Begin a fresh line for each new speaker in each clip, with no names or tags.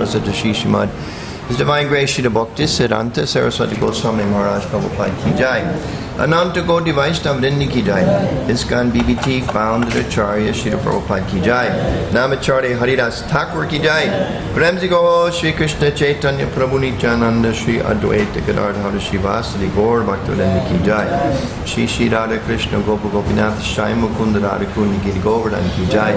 Prasad Shri Srimad His Divine Grace Srila Bhakti Siddhanta Saraswati Goswami Maharaj Prabhupada Ki Jai. Ananta Gaudiya Vaishnava Vrinda Ki Jai. ISKCON BBT Founder Acharya Srila Prabhupada Ki Jai. Namacharya Haridas Thakur Ki Jai. Premji Gaur Shri Krishna Chaitanya Prabhu Nityananda Shri Advaita Gadadhara Shri Vasadi Gaur Bhaktivinoda Ki Jai. Shri Shri Radha Krishna Gopa Gopinath Shai Mukunda Radha Kundi Giri Govardhan Ki Jai.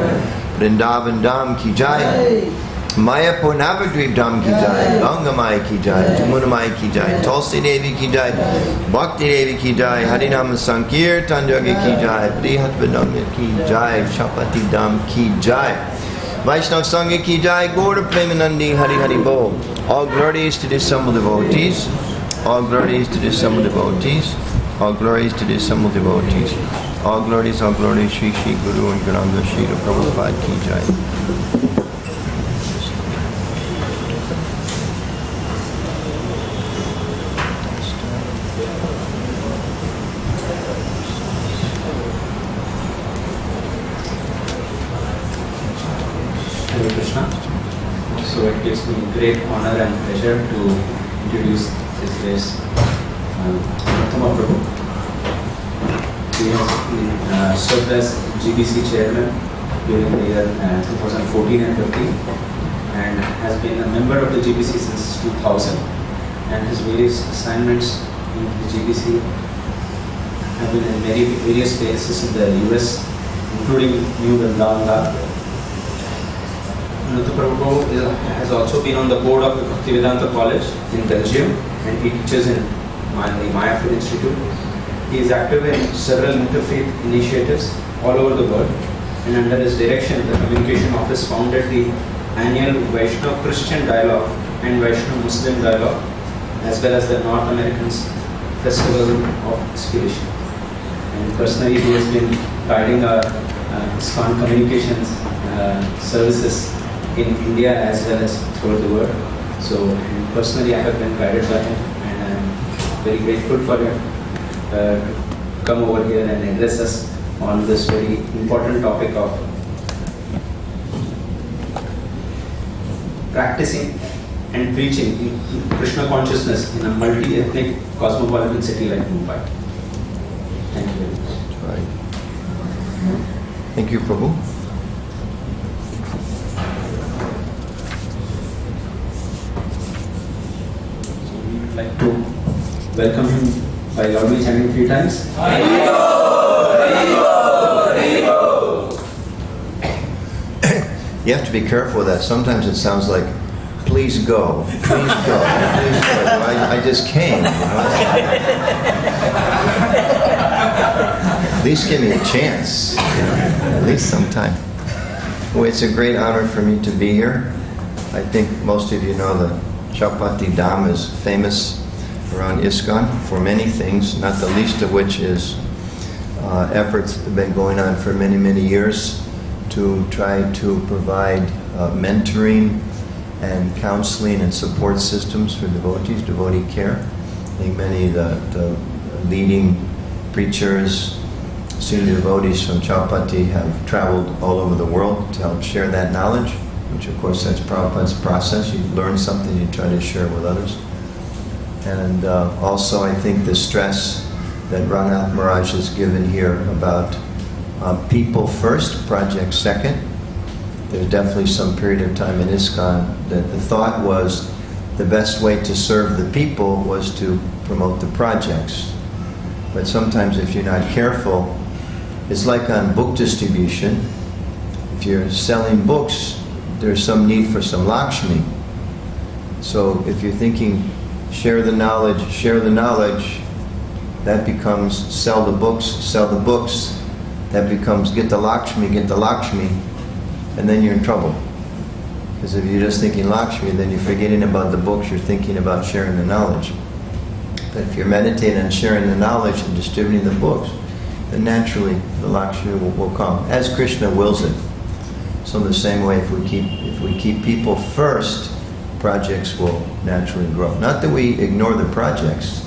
Vrindavan Dham Ki Jai. Mayapur Navadvip Dham Ki Jai, Ganga Maya Ki Jai, Jamuna Maya Ki Jai, Tulsi Devi Ki Jai, Bhakti Devi Ki Jai, Harinam Sankirtan Yoga Ki Jai, Brihat Vinamya Ki Jai, Chapati Dham Ki Jai, Vaishnav Sangha Ki Jai, Gaura Premanandi Hari Hari Bo. All glories to the assembled devotees, all glories to the assembled devotees, all glories to the assembled devotees, all glories, Shri Shri Guru and Grananda Shri Prabhupada Ki Jai.
So it gives me great honor and pleasure to introduce His Grace Anuttama Prabhu. He has been served as GBC chairman during the year 2014 and 15 and has been a member of the GBC since 2000, and his various assignments in the GBC have been in various places in the US, including New Vrindavan. Anuttama Prabhu has also been on the board of the Bhaktivedanta College in Belgium, and he teaches in the Mayapur Institute. He is active in several interfaith initiatives all over the world, and under his direction, the Communication Office founded the annual Vaishnav Christian Dialogue and Vaishnav Muslim Dialogue, as well as the North American Festival of Inspiration. And personally, he has been guiding our ISKCON communications services in India as well as throughout the world. So personally I have been guided by him, and I am very grateful for him to come over here and address us on this very important topic of practicing and preaching Krishna consciousness in a multi-ethnic cosmopolitan city like Mumbai. Thank you very much.
Right. Thank you, Prabhu.
Like to welcome him by loudly chanting 3 times.
You have to be careful with that. Sometimes it sounds like, please go, please go, please go. I just came, you know. At least give me a chance, you know, at least sometime. Well, it's a great honor for me to be here. I think most of you know that Chapati Dham is famous around ISKCON for many things, not the least of which is efforts that have been going on for many, many years to try to provide mentoring and counseling and support systems for devotees, devotee care. I think many of the leading preachers, senior devotees from Chapati have traveled all over the world to help share that knowledge, which of course that's Prabhupada's process. You learn something, you try to share with others. And also I think the stress that Rangnath Maharaj has given here about people first, project second. There's definitely some period of time in ISKCON that the thought was the best way to serve the people was to promote the projects. But sometimes if you're not careful, it's like on book distribution. If you're selling books, there's some need for some Lakshmi. So if you're thinking, share the knowledge, that becomes sell the books, that becomes get the Lakshmi, and then you're in trouble. Because if you're just thinking Lakshmi, then you're forgetting about the books, you're thinking about sharing the knowledge. But if you're meditating on sharing the knowledge and distributing the books, then naturally the Lakshmi will come, as Krishna wills it. So in the same way, if we keep people first, projects will naturally grow. Not that we ignore the projects,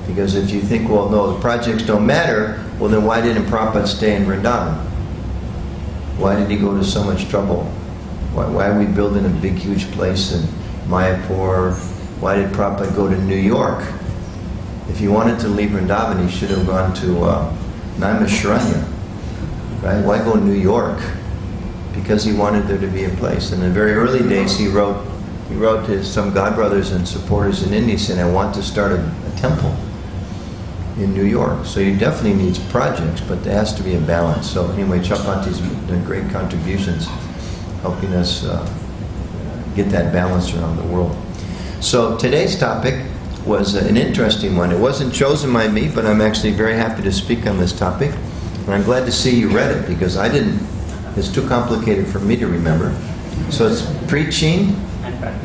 because if you think, well, no, the projects don't matter, well then why didn't Prabhupada stay in Vrindavan? Why did he go to so much trouble Why are we building a big, huge place in Mayapur? Why did Prabhupada go to New York? If he wanted to leave Vrindavan, he should have gone to Naimisharanya, right? Why go to New York? Because he wanted there to be a place. In the very early days, he wrote to some godbrothers and supporters in India saying, I want to start a temple in New York. So he definitely needs projects, but there has to be a balance. So anyway, Chapanti's done great contributions helping us get that balance around the world. So today's topic was an interesting one. It wasn't chosen by me, but I'm actually very happy to speak on this topic. And I'm glad to see you read it, because I didn't. It's too complicated for me to remember. So it's preaching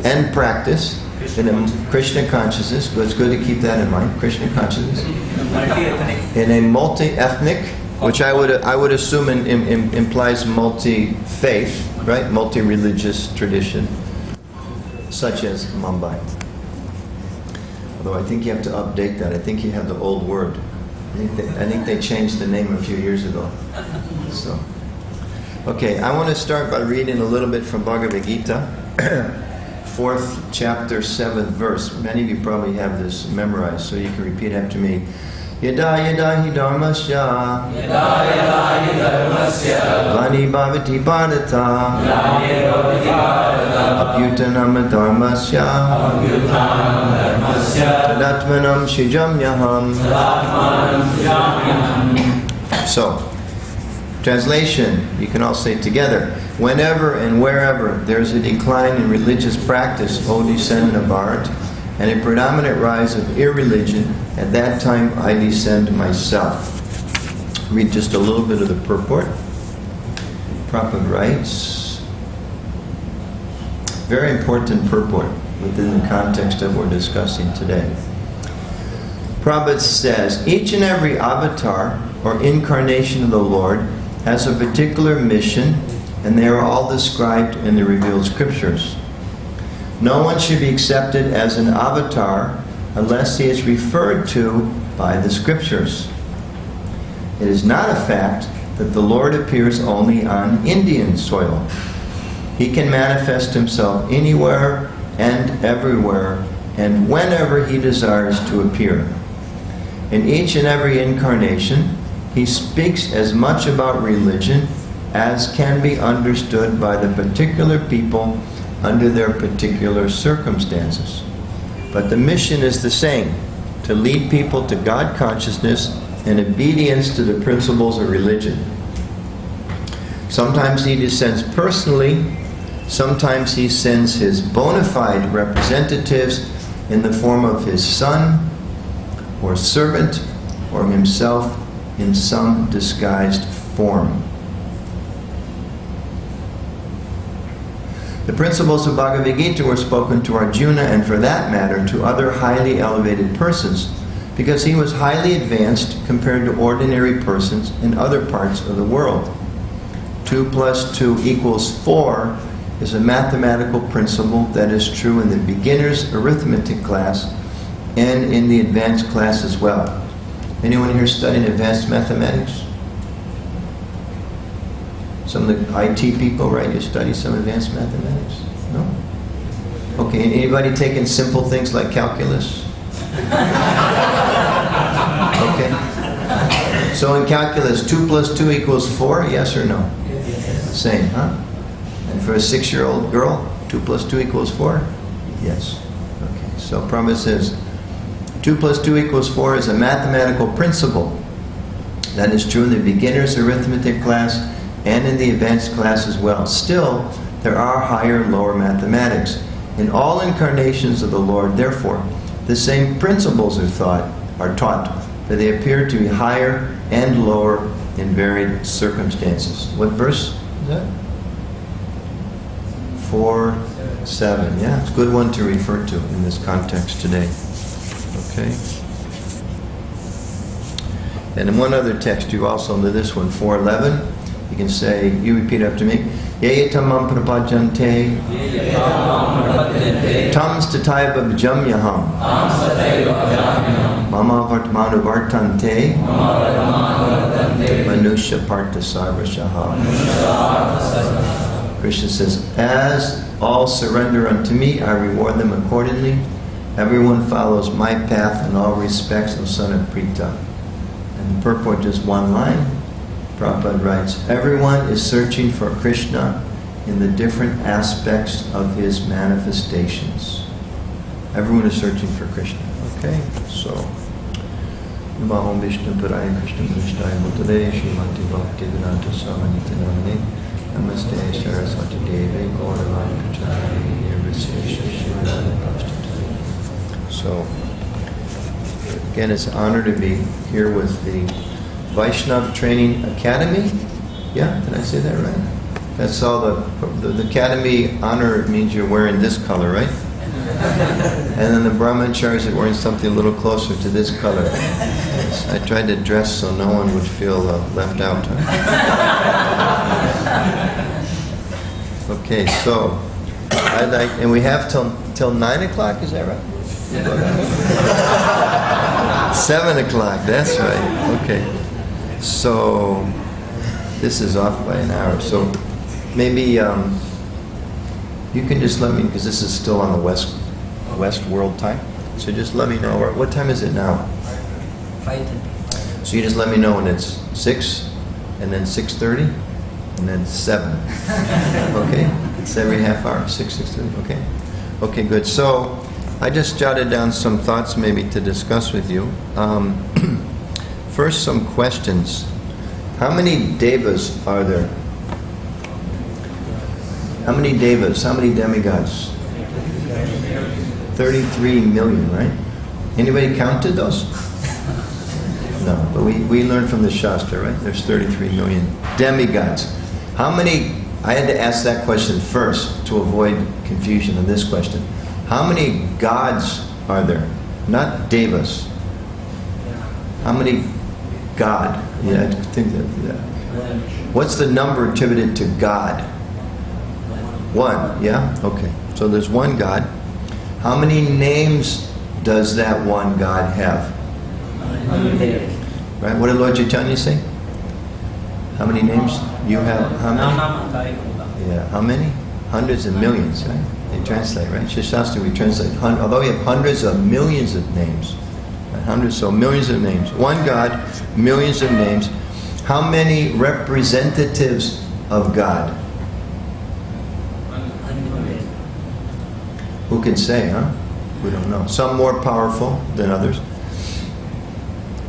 and practice in a Krishna consciousness. Well, it's good to keep that in mind. Krishna consciousness in a multi-ethnic, which I would assume implies multi-faith, right? Multi-religious tradition, such as Mumbai. Although I think you have to update that. I think you have the old word. I think they changed the name a few years ago. So. Okay, I want to start by reading a little bit from Bhagavad Gita, 4th chapter, 7th verse. Many of you probably have this memorized, so you can repeat after me. Yada yada hi dharmasya glani bhavati bharata apyutanam dharmasya tadatmanam shijamyaham. So, translation, you can all say it together. Whenever and wherever there's a decline in religious practice, O descendant of Bharat, and a predominant rise of irreligion, at that time I descend myself. Read just a little bit of the purport. Prabhupada writes, very important purport within the context of what we're discussing today. Prabhupada says, each and every avatar or incarnation of the Lord has a particular mission, and they are all described in the revealed scriptures. No one should be accepted as an avatar unless he is referred to by the scriptures. It is not a fact that the Lord appears only on Indian soil. He can manifest himself anywhere and everywhere and whenever he desires to appear. In each and every incarnation, he speaks as much about religion as can be understood by the particular people under their particular circumstances. But the mission is the same, to lead people to God consciousness and obedience to the principles of religion. Sometimes he descends personally, sometimes he sends his bona fide representatives in the form of his son or servant or himself in some disguised form. The principles of Bhagavad Gita were spoken to Arjuna, and for that matter to other highly elevated persons, because he was highly advanced compared to ordinary persons in other parts of the world. 2 + 2 = 4 is a mathematical principle that is true in the beginner's arithmetic class and in the advanced class as well. Anyone here studying advanced mathematics? Some of the IT people, right? You study some advanced mathematics? No? Okay, anybody taking simple things like calculus? Okay. So in calculus, 2 + 2 = 4, yes or no? Yes. Same, huh? And for a 6-year-old girl, 2 + 2 = 4? Yes. Okay, so Prabhupada says, 2 + 2 = 4 is a mathematical principle that is true in the beginner's arithmetic class and in the advanced class as well. Still, there are higher and lower mathematics. In all incarnations of the Lord, therefore, the same principles are taught, but they appear to be higher and lower in varied circumstances. What verse is that? 4:7. Yeah, it's a good one to refer to in this context today. Okay. And in one other text, you also know this one, 4:11. You can say, you repeat after me. Yayatamam prapajante tam stataiva bhajamyaham mama vartmanu vartante manusya partha sarvashaha. Krishna says, as all surrender unto me, I reward them accordingly. Everyone follows my path in all respects, O son of Prita. And the purport, just one line. Prabhupada writes, everyone is searching for Krishna in the different aspects of his manifestations. Everyone is searching for Krishna. Okay, so Namahom Vishnu Paraya Krishna Krishnaya Bhutale Srimati Bhakti Vedanta Swami Nityanamane Namaste Saraswati Devi Gauravani Pracharani Nirvisesha Shivana Pasthatari. So, again, it's an honor to be here with the Vaishnav Training Academy. Yeah, did I say that right? That's all the Academy honor means you're wearing this color, right? And then the brahmacharis are wearing something a little closer to this color. I tried to dress so no one would feel left out. Okay, so I'd like, and we have till 9 o'clock. Is that right? 7 o'clock. That's right. Okay. So this is off by an hour. So maybe you can just let me, because this is still on the West World time. So just let me know. What time is it now?
5:30.
So you just let me know when it's 6, and then 6:30, and then 7. Okay? It's every half hour. 6:30. Okay. Okay. Good. So I just jotted down some thoughts maybe to discuss with you. First, some questions. How many devas are there? How many devas? How many demigods? 33 million, right? Anybody counted those? No, but we learned from the Shastra, right? There's 33 million demigods. How many, I had to ask that question first to avoid confusion on this question. How many gods are there? Not devas. How many God? Yeah, I think that. Yeah. What's the number attributed to God? 1, yeah? Okay. So there's one God. How many names does that one God have? Right? What did Lord Chaitanya say? How many names you have? How many? Yeah. How many? Hundreds and millions, right? They translate, right? Shastra, we translate. Although we have hundreds of millions of names. Hundreds, so millions of names. One God, millions of names. How many representatives of God? Who can say, huh? We don't know. Some more powerful than others.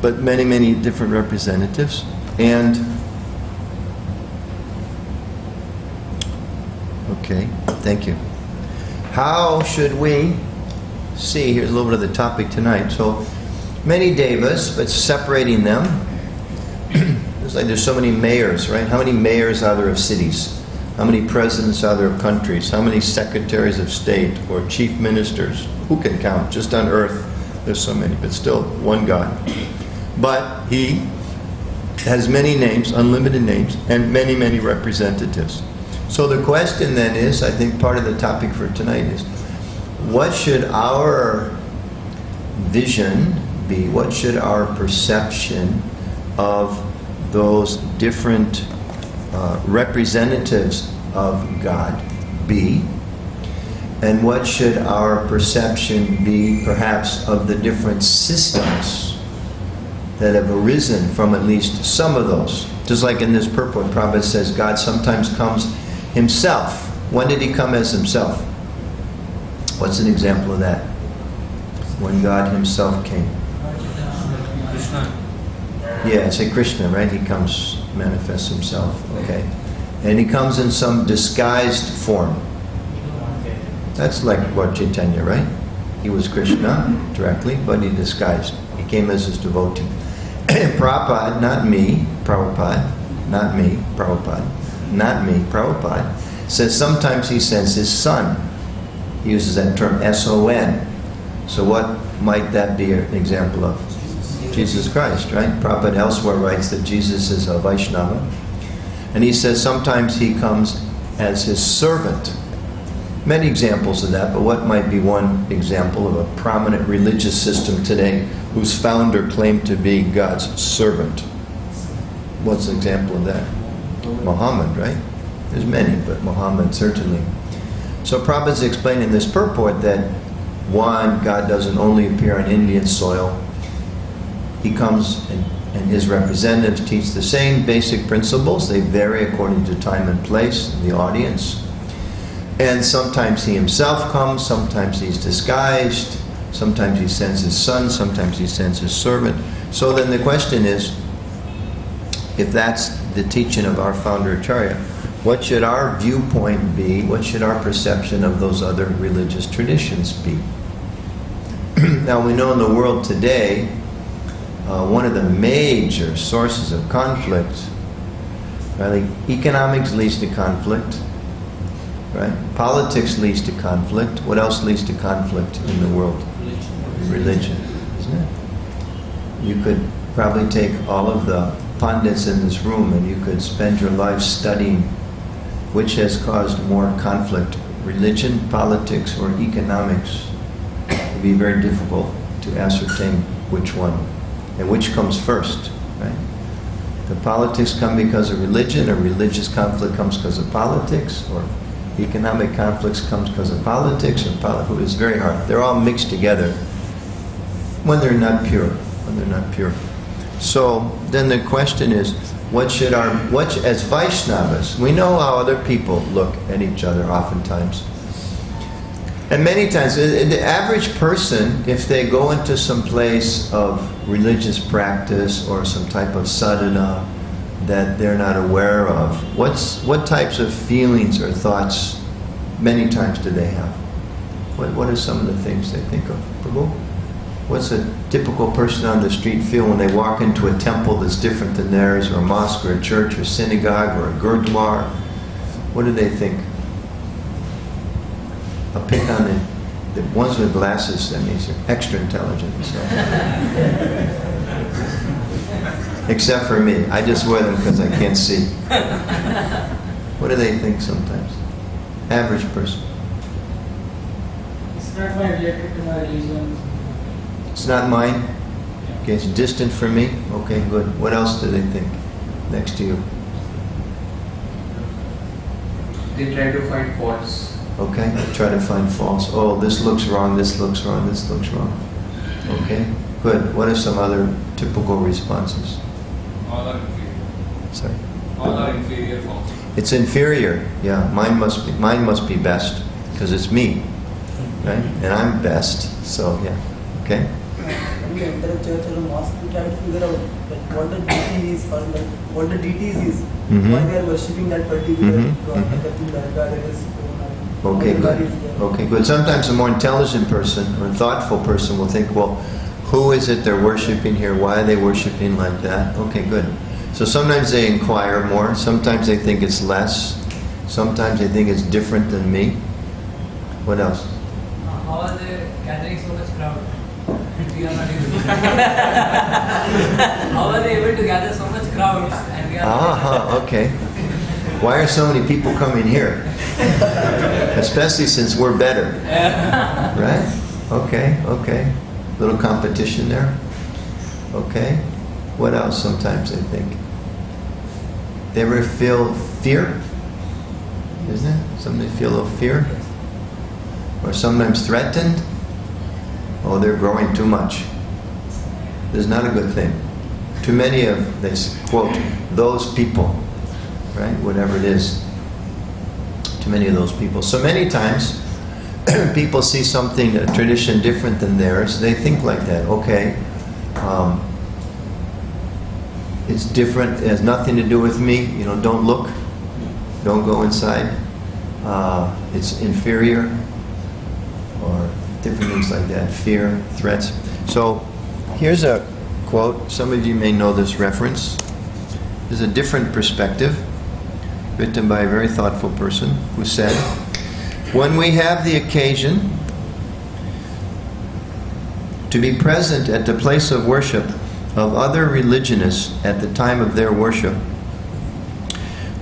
But many, many different representatives. And, okay, thank you. How should we see, here's a little bit of the topic tonight. So, many devas, but separating them. There's so many mayors, right? How many mayors are there of cities? How many presidents are there of countries? How many secretaries of state or chief ministers? Who can count? Just on earth, there's so many, but still one God. But he has many names, unlimited names, and many, many representatives. So the question then is, I think part of the topic for tonight is, what should our vision be? What should our perception of those different representatives of God be? And what should our perception be, perhaps, of the different systems that have arisen from at least some of those? Just like in this purport, Prabhupada says God sometimes comes himself. When did he come as himself? What's an example of that? When God himself came.
Krishna.
Yeah, say Krishna, right? He comes, manifests himself. Okay. And he comes in some disguised form. That's like Lord Chaitanya, right? He was Krishna directly, but he disguised. He came as his devotee. Prabhupada, not me, Prabhupada, not me, Prabhupada, not me, Prabhupada, says sometimes he sends his son. He uses that term S-O-N. So what might that be an example of? Jesus Christ, right? Prabhupada elsewhere writes that Jesus is a Vaishnava. And he says sometimes he comes as his servant. Many examples of that, but what might be one example of a prominent religious system today whose founder claimed to be God's servant? What's an example of that? Muhammad, right? There's many, but Muhammad certainly. So Prabhupada's explaining this purport that one, God doesn't only appear on Indian soil. He comes and his representatives teach the same basic principles. They vary according to time and place, the audience. And sometimes he himself comes, sometimes he's disguised, sometimes he sends his son, sometimes he sends his servant. So then the question is, if that's the teaching of our founder Acharya, what should our viewpoint be? What should our perception of those other religious traditions be? Now we know in the world today, one of the major sources of conflict, right? Like economics leads to conflict, right? Politics leads to conflict. What else leads to conflict in the world? Religion, isn't it? You could probably take all of the pundits in this room and you could spend your life studying which has caused more conflict, religion, politics, or economics. It would be very difficult to ascertain which one and which comes first, right? The politics come because of religion, or religious conflict comes because of politics, or economic conflicts comes because of politics, or it's very hard. They're all mixed together when they're not pure. So then the question is, as Vaishnavas, we know how other people look at each other oftentimes. And many times, the average person, if they go into some place of religious practice or some type of sadhana that they're not aware of, what types of feelings or thoughts many times do they have? What are some of the things they think of? Prabhu? What's a typical person on the street feel when they walk into a temple that's different than theirs, or a mosque, or a church, or synagogue, or a gurdwara? What do they think? I'll pick on the ones with glasses. That means they're extra intelligent. So. Except for me. I just wear them because I can't see. What do they think sometimes? Average person.
It's not related to my religion.
It's not mine? Okay, it's distant from me? Okay, good. What else do they think next to you?
They try to find faults.
Okay, try to find faults. Oh, this looks wrong, this looks wrong, this looks wrong. Okay, good. What are some other typical responses?
All are inferior.
Sorry?
All are inferior forms.
It's inferior. Yeah, mine must be best because it's me, right? And I'm best. So yeah. Okay.
When we enter a church or a mosque, we try to figure out what the deity is, or what the deities is.
Mhm.
Why they are worshipping that particular
Mhm.
god,
Mhm.
that is.
Okay, good. Okay, good. Sometimes a more intelligent person or thoughtful person will think, well, who is it they're worshiping here? Why are they worshiping like that? Okay, good. So sometimes they inquire more. Sometimes they think it's less. Sometimes they think it's different than me. What else?
How are they gathering so much crowd? We are not able to. How are they able to gather so much crowds and we are not
Okay. Why are so many people coming here? Especially since we're better. Right? Okay. Little competition there. Okay. What else sometimes they think? They ever feel fear? Isn't it? Sometimes they feel a little fear? Or sometimes threatened? Oh, they're growing too much. This is not a good thing. Too many of, they quote, those people, right? Whatever it is. Too many of those people. So many times, people see something, a tradition different than theirs. They think like that. Okay, it's different. It has nothing to do with me. You know, don't look. Don't go inside. It's inferior. Or different things like that. Fear, threats. So here's a quote. Some of you may know this reference. There's a different perspective written by a very thoughtful person who said, when we have the occasion to be present at the place of worship of other religionists at the time of their worship,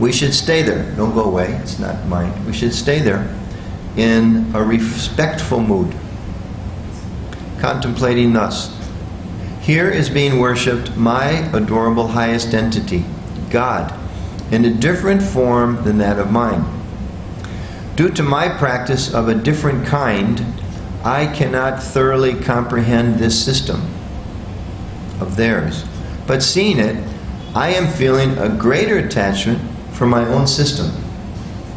we should stay there. Don't go away. It's not mine. We should stay there in a respectful mood, contemplating thus. Here is being worshipped my adorable highest entity, God, in a different form than that of mine. Due to my practice of a different kind, I cannot thoroughly comprehend this system of theirs. But seeing it, I am feeling a greater attachment for my own system.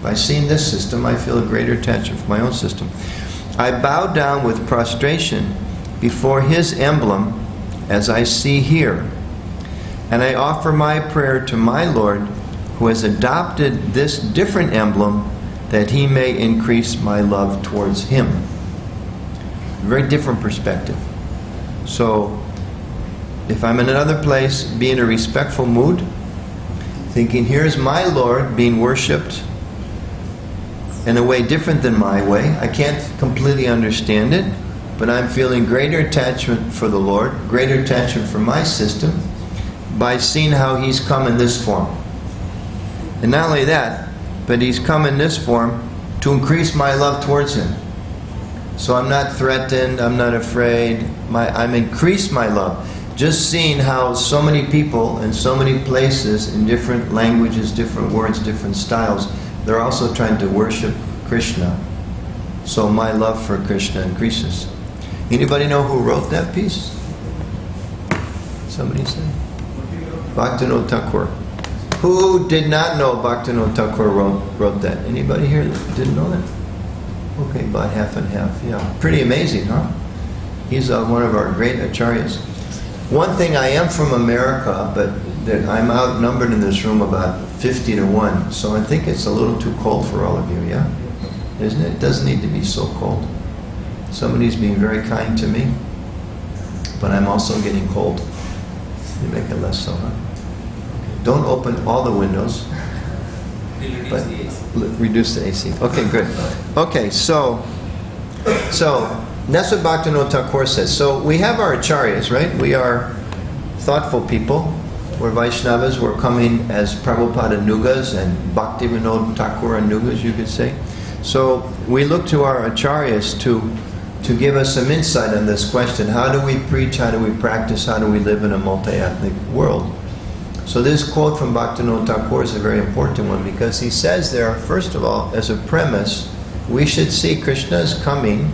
By seeing this system, I feel a greater attachment for my own system. I bow down with prostration before his emblem as I see here. And I offer my prayer to my Lord, who has adopted this different emblem, that he may increase my love towards him. Very different perspective. So, if I'm in another place, be in a respectful mood, thinking, here's my Lord being worshipped in a way different than my way. I can't completely understand it, but I'm feeling greater attachment for the Lord, greater attachment for my system, by seeing how he's come in this form. And not only that, but he's come in this form to increase my love towards him. So I'm not threatened, I'm not afraid, I'm increased my love. Just seeing how so many people in so many places, in different languages, different words, different styles, they're also trying to worship Krishna. So my love for Krishna increases. Anybody know who wrote that piece? Somebody say? Bhaktivinoda Thakur. Who did not know Bhaktivinoda Thakur wrote that? Anybody here that didn't know that? Okay, about half and half, yeah. Pretty amazing, huh? He's one of our great acharyas. One thing, I am from America, but I'm outnumbered in this room about 50-1, so I think it's a little too cold for all of you, yeah? Isn't it? It doesn't need to be so cold. Somebody's being very kind to me, but I'm also getting cold. You make it less so, huh? Don't open all the windows, but reduce the AC. Okay, good. Okay, so that's what Bhaktivinoda Thakur says. So we have our acharyas, right? We are thoughtful people. We're Vaishnavas. We're coming as Prabhupada Nugas and Bhaktivinoda Thakur Nugas, you could say. So we look to our acharyas to give us some insight on this question. How do we preach? How do we practice? How do we live in a multi-ethnic world? So this quote from Bhaktivinoda Thakur is a very important one, because he says there, first of all, as a premise, we should see Krishna is coming.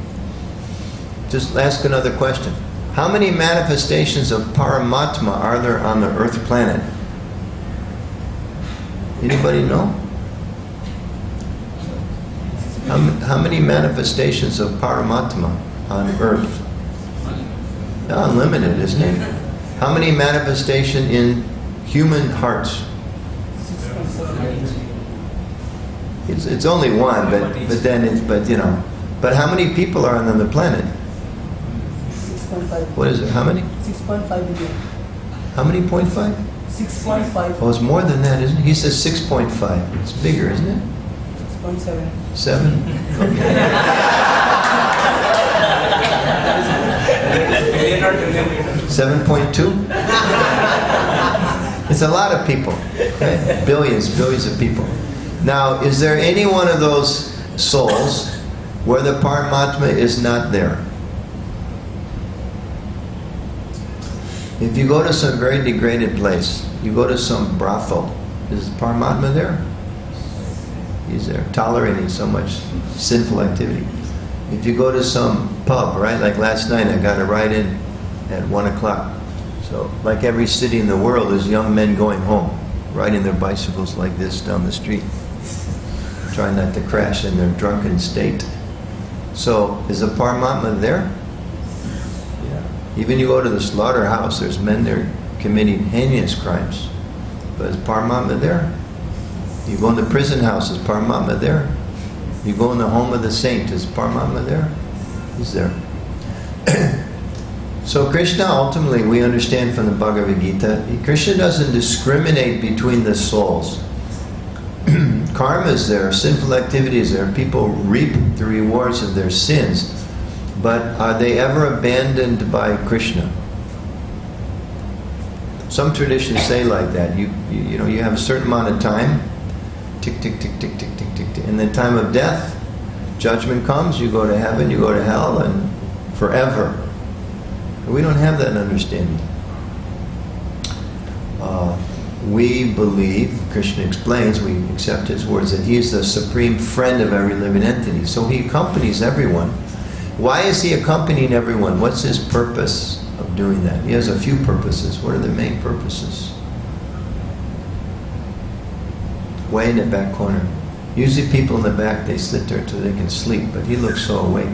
Just ask another question. How many manifestations of Paramatma are there on the earth planet? Anybody know? How many manifestations of Paramatma on earth? Unlimited, isn't it? How many manifestations in human hearts?
6.7.
It's only one, but how many people are on the planet?
6.5.
What is it? How many?
6.5 billion.
How many? 0.5?
6.5.
Oh, it's more than that, isn't it? He says 6.5. It's bigger, isn't it?
6.7.
7? Okay.
Billion or trillion?
7.2? It's a lot of people. Okay? Billions of people. Now, is there any one of those souls where the Paramatma is not there? If you go to some very degraded place, you go to some brothel, is Paramatma there? He's there, tolerating so much sinful activity. If you go to some pub, right, like last night, I got a ride in at 1 o'clock. So, like every city in the world, there's young men going home, riding their bicycles like this down the street, trying not to crash in their drunken state. So, is the Paramatma there? Even you go to the slaughterhouse, there's men there committing heinous crimes. But is Paramatma there? You go in the prison house, is Paramatma there? You go in the home of the saint, is Paramatma there? He's there. So Krishna, ultimately, we understand from the Bhagavad Gita, Krishna doesn't discriminate between the souls. Karma is there, sinful activities there, people reap the rewards of their sins. But are they ever abandoned by Krishna? Some traditions say like that. You have a certain amount of time, tick, tick, tick, tick, tick, tick, tick, tick. And the time of death, judgment comes, you go to heaven, you go to hell, and forever. We don't have that understanding. we believe, Krishna explains, we accept his words, that he is the supreme friend of every living entity. So he accompanies everyone. Why is he accompanying everyone? What's his purpose of doing that? He has a few purposes. What are the main purposes? Way in the back corner. Usually people in the back, they sit there till they can sleep, but he looks so awake.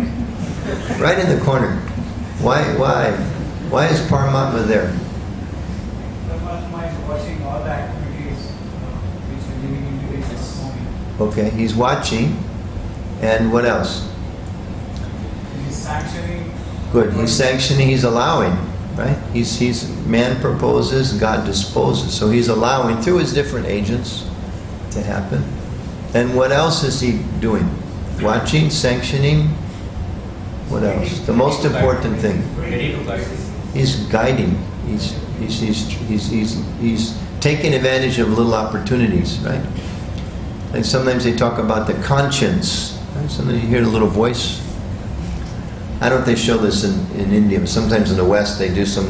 Right in the corner. Why is Paramatma there?
Paramatma is watching all the activities which are living individuals performing.
Okay, he's watching. And what else?
He's sanctioning.
Good. He's sanctioning, he's allowing, right? He's man proposes, God disposes. So he's allowing through his different agents to happen. And what else is he doing? Watching, sanctioning. What else? The most important thing.
Ready to guide.
He's guiding. He's taking advantage of little opportunities, right? And sometimes they talk about the conscience. Right? Sometimes you hear the little voice. I don't know if they show this in India, but sometimes in the West they do some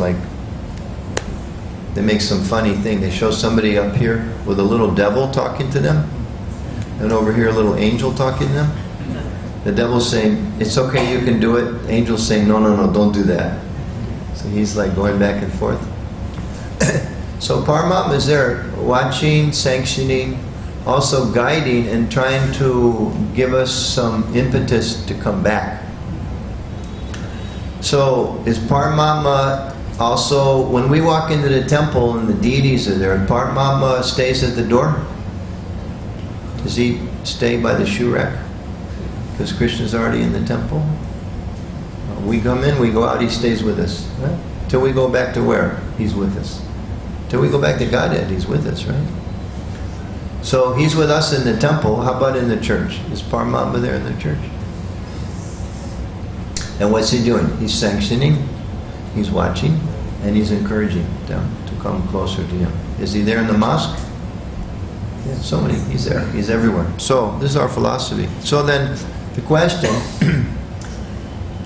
they make some funny thing. They show somebody up here with a little devil talking to them, and over here a little angel talking to them. The devil's saying, it's okay, you can do it. The angel's saying, no, don't do that. So he's like going back and forth. So Paramatma is there watching, sanctioning, also guiding and trying to give us some impetus to come back. So is Paramatma also, when we walk into the temple and the deities are there, and Paramatma stays at the door? Does he stay by the shoe rack? Because Krishna's already in the temple. We come in, we go out, he stays with us. Right? Till we go back to where? He's with us. Till we go back to Godhead, he's with us, right? So he's with us in the temple. How about in the church? Is Paramatma there in the church? And what's he doing? He's sanctioning, he's watching, and he's encouraging them to come closer to him. Is he there in the mosque? Yeah, so many. He's there. He's everywhere. So this is our philosophy. So then the question,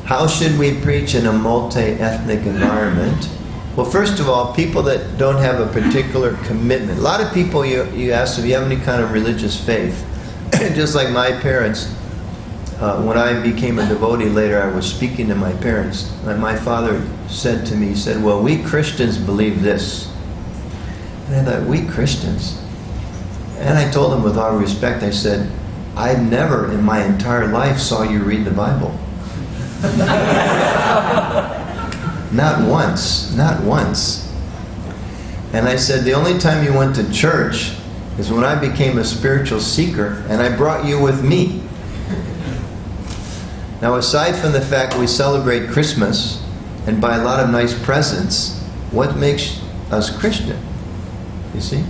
how should we preach in a multi-ethnic environment? Well, first of all, people that don't have a particular commitment. A lot of people, you ask if you have any kind of religious faith. Just like my parents, when I became a devotee later, I was speaking to my parents. And my father said to me, he said, well, we Christians believe this. And I thought, we Christians? And I told him with all respect, I said, I never in my entire life saw you read the Bible. Not once, not once. And I said, the only time you went to church is when I became a spiritual seeker and I brought you with me. Now, aside from the fact we celebrate Christmas and buy a lot of nice presents, what makes us Christian? You see?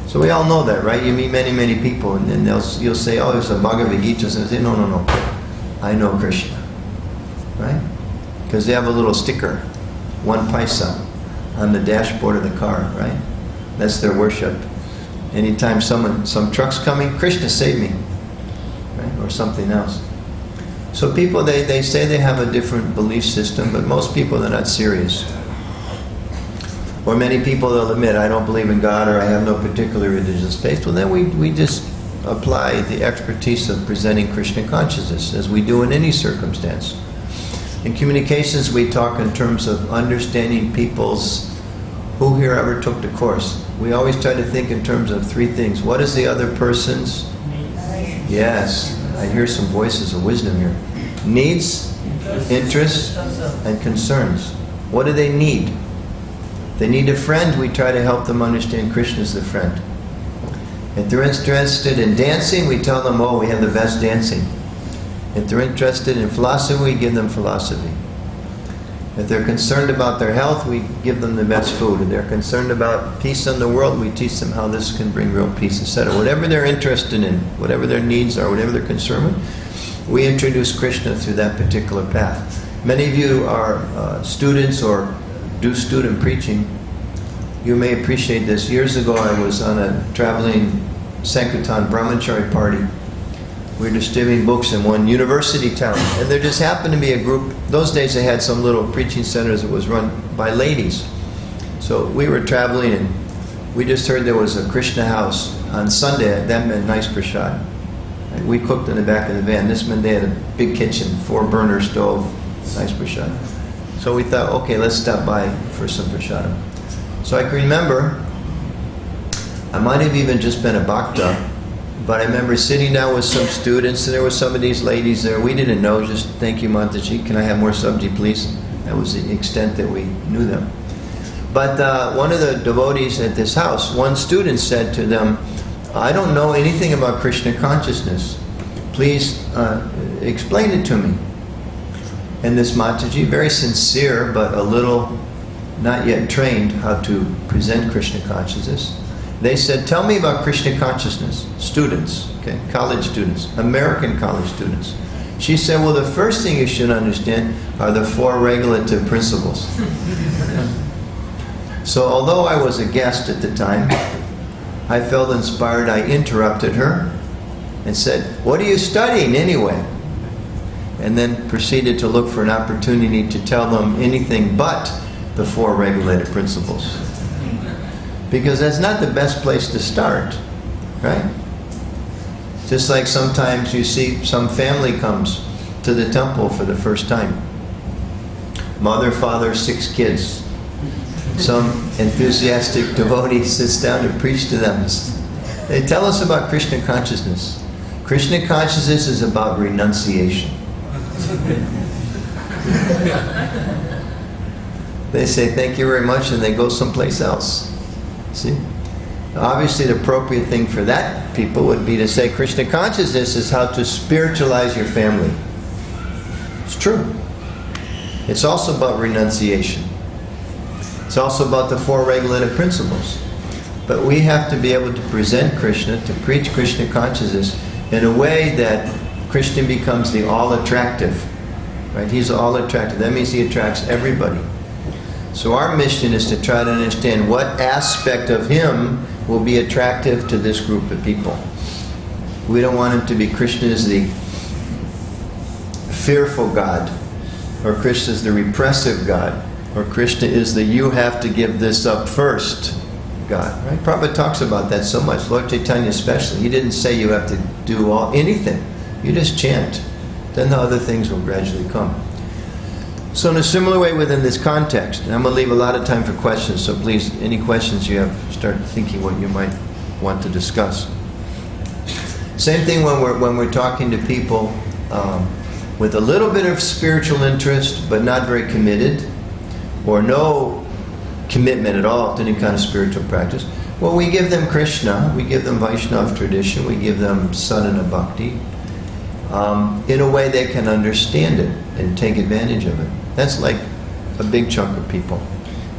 So we all know that, right? You meet many, many people and then you'll say, oh, there's a Bhagavad Gita. And they say, no, I know Krishna. Right? Because they have a little sticker, 1 paisa, on the dashboard of the car, right? That's their worship. Anytime some truck's coming, Krishna save me, right? Or something else. So people, they say they have a different belief system, but most people, they're not serious. Or many people, they'll admit, I don't believe in God, or I have no particular religious faith. Well, then we just apply the expertise of presenting Krishna consciousness, as we do in any circumstance. In communications, we talk in terms of understanding people's, who here ever took the course. We always try to think in terms of 3 things. What is the other person's? Yes, I hear some voices of wisdom here. Needs, interests, and concerns. What do they need? If they need a friend, we try to help them understand Krishna is the friend. If they're interested in dancing, we tell them, oh, we have the best dancing. If they're interested in philosophy, we give them philosophy. If they're concerned about their health, we give them the best food. If they're concerned about peace in the world, we teach them how this can bring real peace, etc. Whatever they're interested in, whatever their needs are, whatever they're concerned with, we introduce Krishna through that particular path. Many of you are students or do student preaching. You may appreciate this. Years ago, I was on a traveling Sankirtan Brahmachari party. We were distributing books in one university town, and there just happened to be a group. Those days they had some little preaching centers that was run by ladies. So we were traveling, and We just heard there was a Krishna house on Sunday. That meant nice prasad. We cooked in the back of the van. This meant they had a big kitchen, 4-burner stove, nice prasad. So we thought, okay, let's stop by for some prasad. So I can remember, I might have even just been a bhakta, but I remember sitting down with some students, and there were some of these ladies there. We didn't know, just, thank you, Mataji, can I have more sabji, please? That was the extent that we knew them. But one of the devotees at this house, one student said to them, I don't know anything about Krishna consciousness. Please explain it to me. And this Mataji, very sincere, but a little not yet trained how to present Krishna consciousness, they said, tell me about Krishna consciousness. Students, okay, college students, American college students. She said, well, the first thing you should understand are the 4 regulative principles. So although I was a guest at the time, I felt inspired. I interrupted her and said, what are you studying anyway? And then proceeded to look for an opportunity to tell them anything but the 4 regulative principles. Because that's not the best place to start, right? Just like sometimes you see some family comes to the temple for the first time. Mother, father, 6 kids. Some enthusiastic devotee sits down to preach to them. They tell us about Krishna consciousness. Krishna consciousness is about renunciation. They say thank you very much and they go someplace else. See? Obviously the appropriate thing for that people would be to say Krishna consciousness is how to spiritualize your family. It's true. It's also about renunciation. It's also about the 4 regulative principles. But we have to be able to present Krishna, to preach Krishna consciousness in a way that Krishna becomes the all-attractive. Right? He's all-attractive. That means he attracts everybody. So our mission is to try to understand what aspect of him will be attractive to this group of people. We don't want him to be Krishna is the fearful God, or Krishna is the repressive God, or Krishna is the you have to give this up first God. Right? Prabhupada talks about that so much. Lord Chaitanya especially. He didn't say you have to do anything. You just chant. Then the other things will gradually come. So in a similar way within this context, and I'm going to leave a lot of time for questions, so please, any questions you have, start thinking what you might want to discuss. Same thing when we're talking to people with a little bit of spiritual interest, but not very committed, or no commitment at all to any kind of spiritual practice. Well, we give them Krishna, we give them Vaishnava tradition, we give them sadhana bhakti, in a way they can understand it and take advantage of it. That's like a big chunk of people.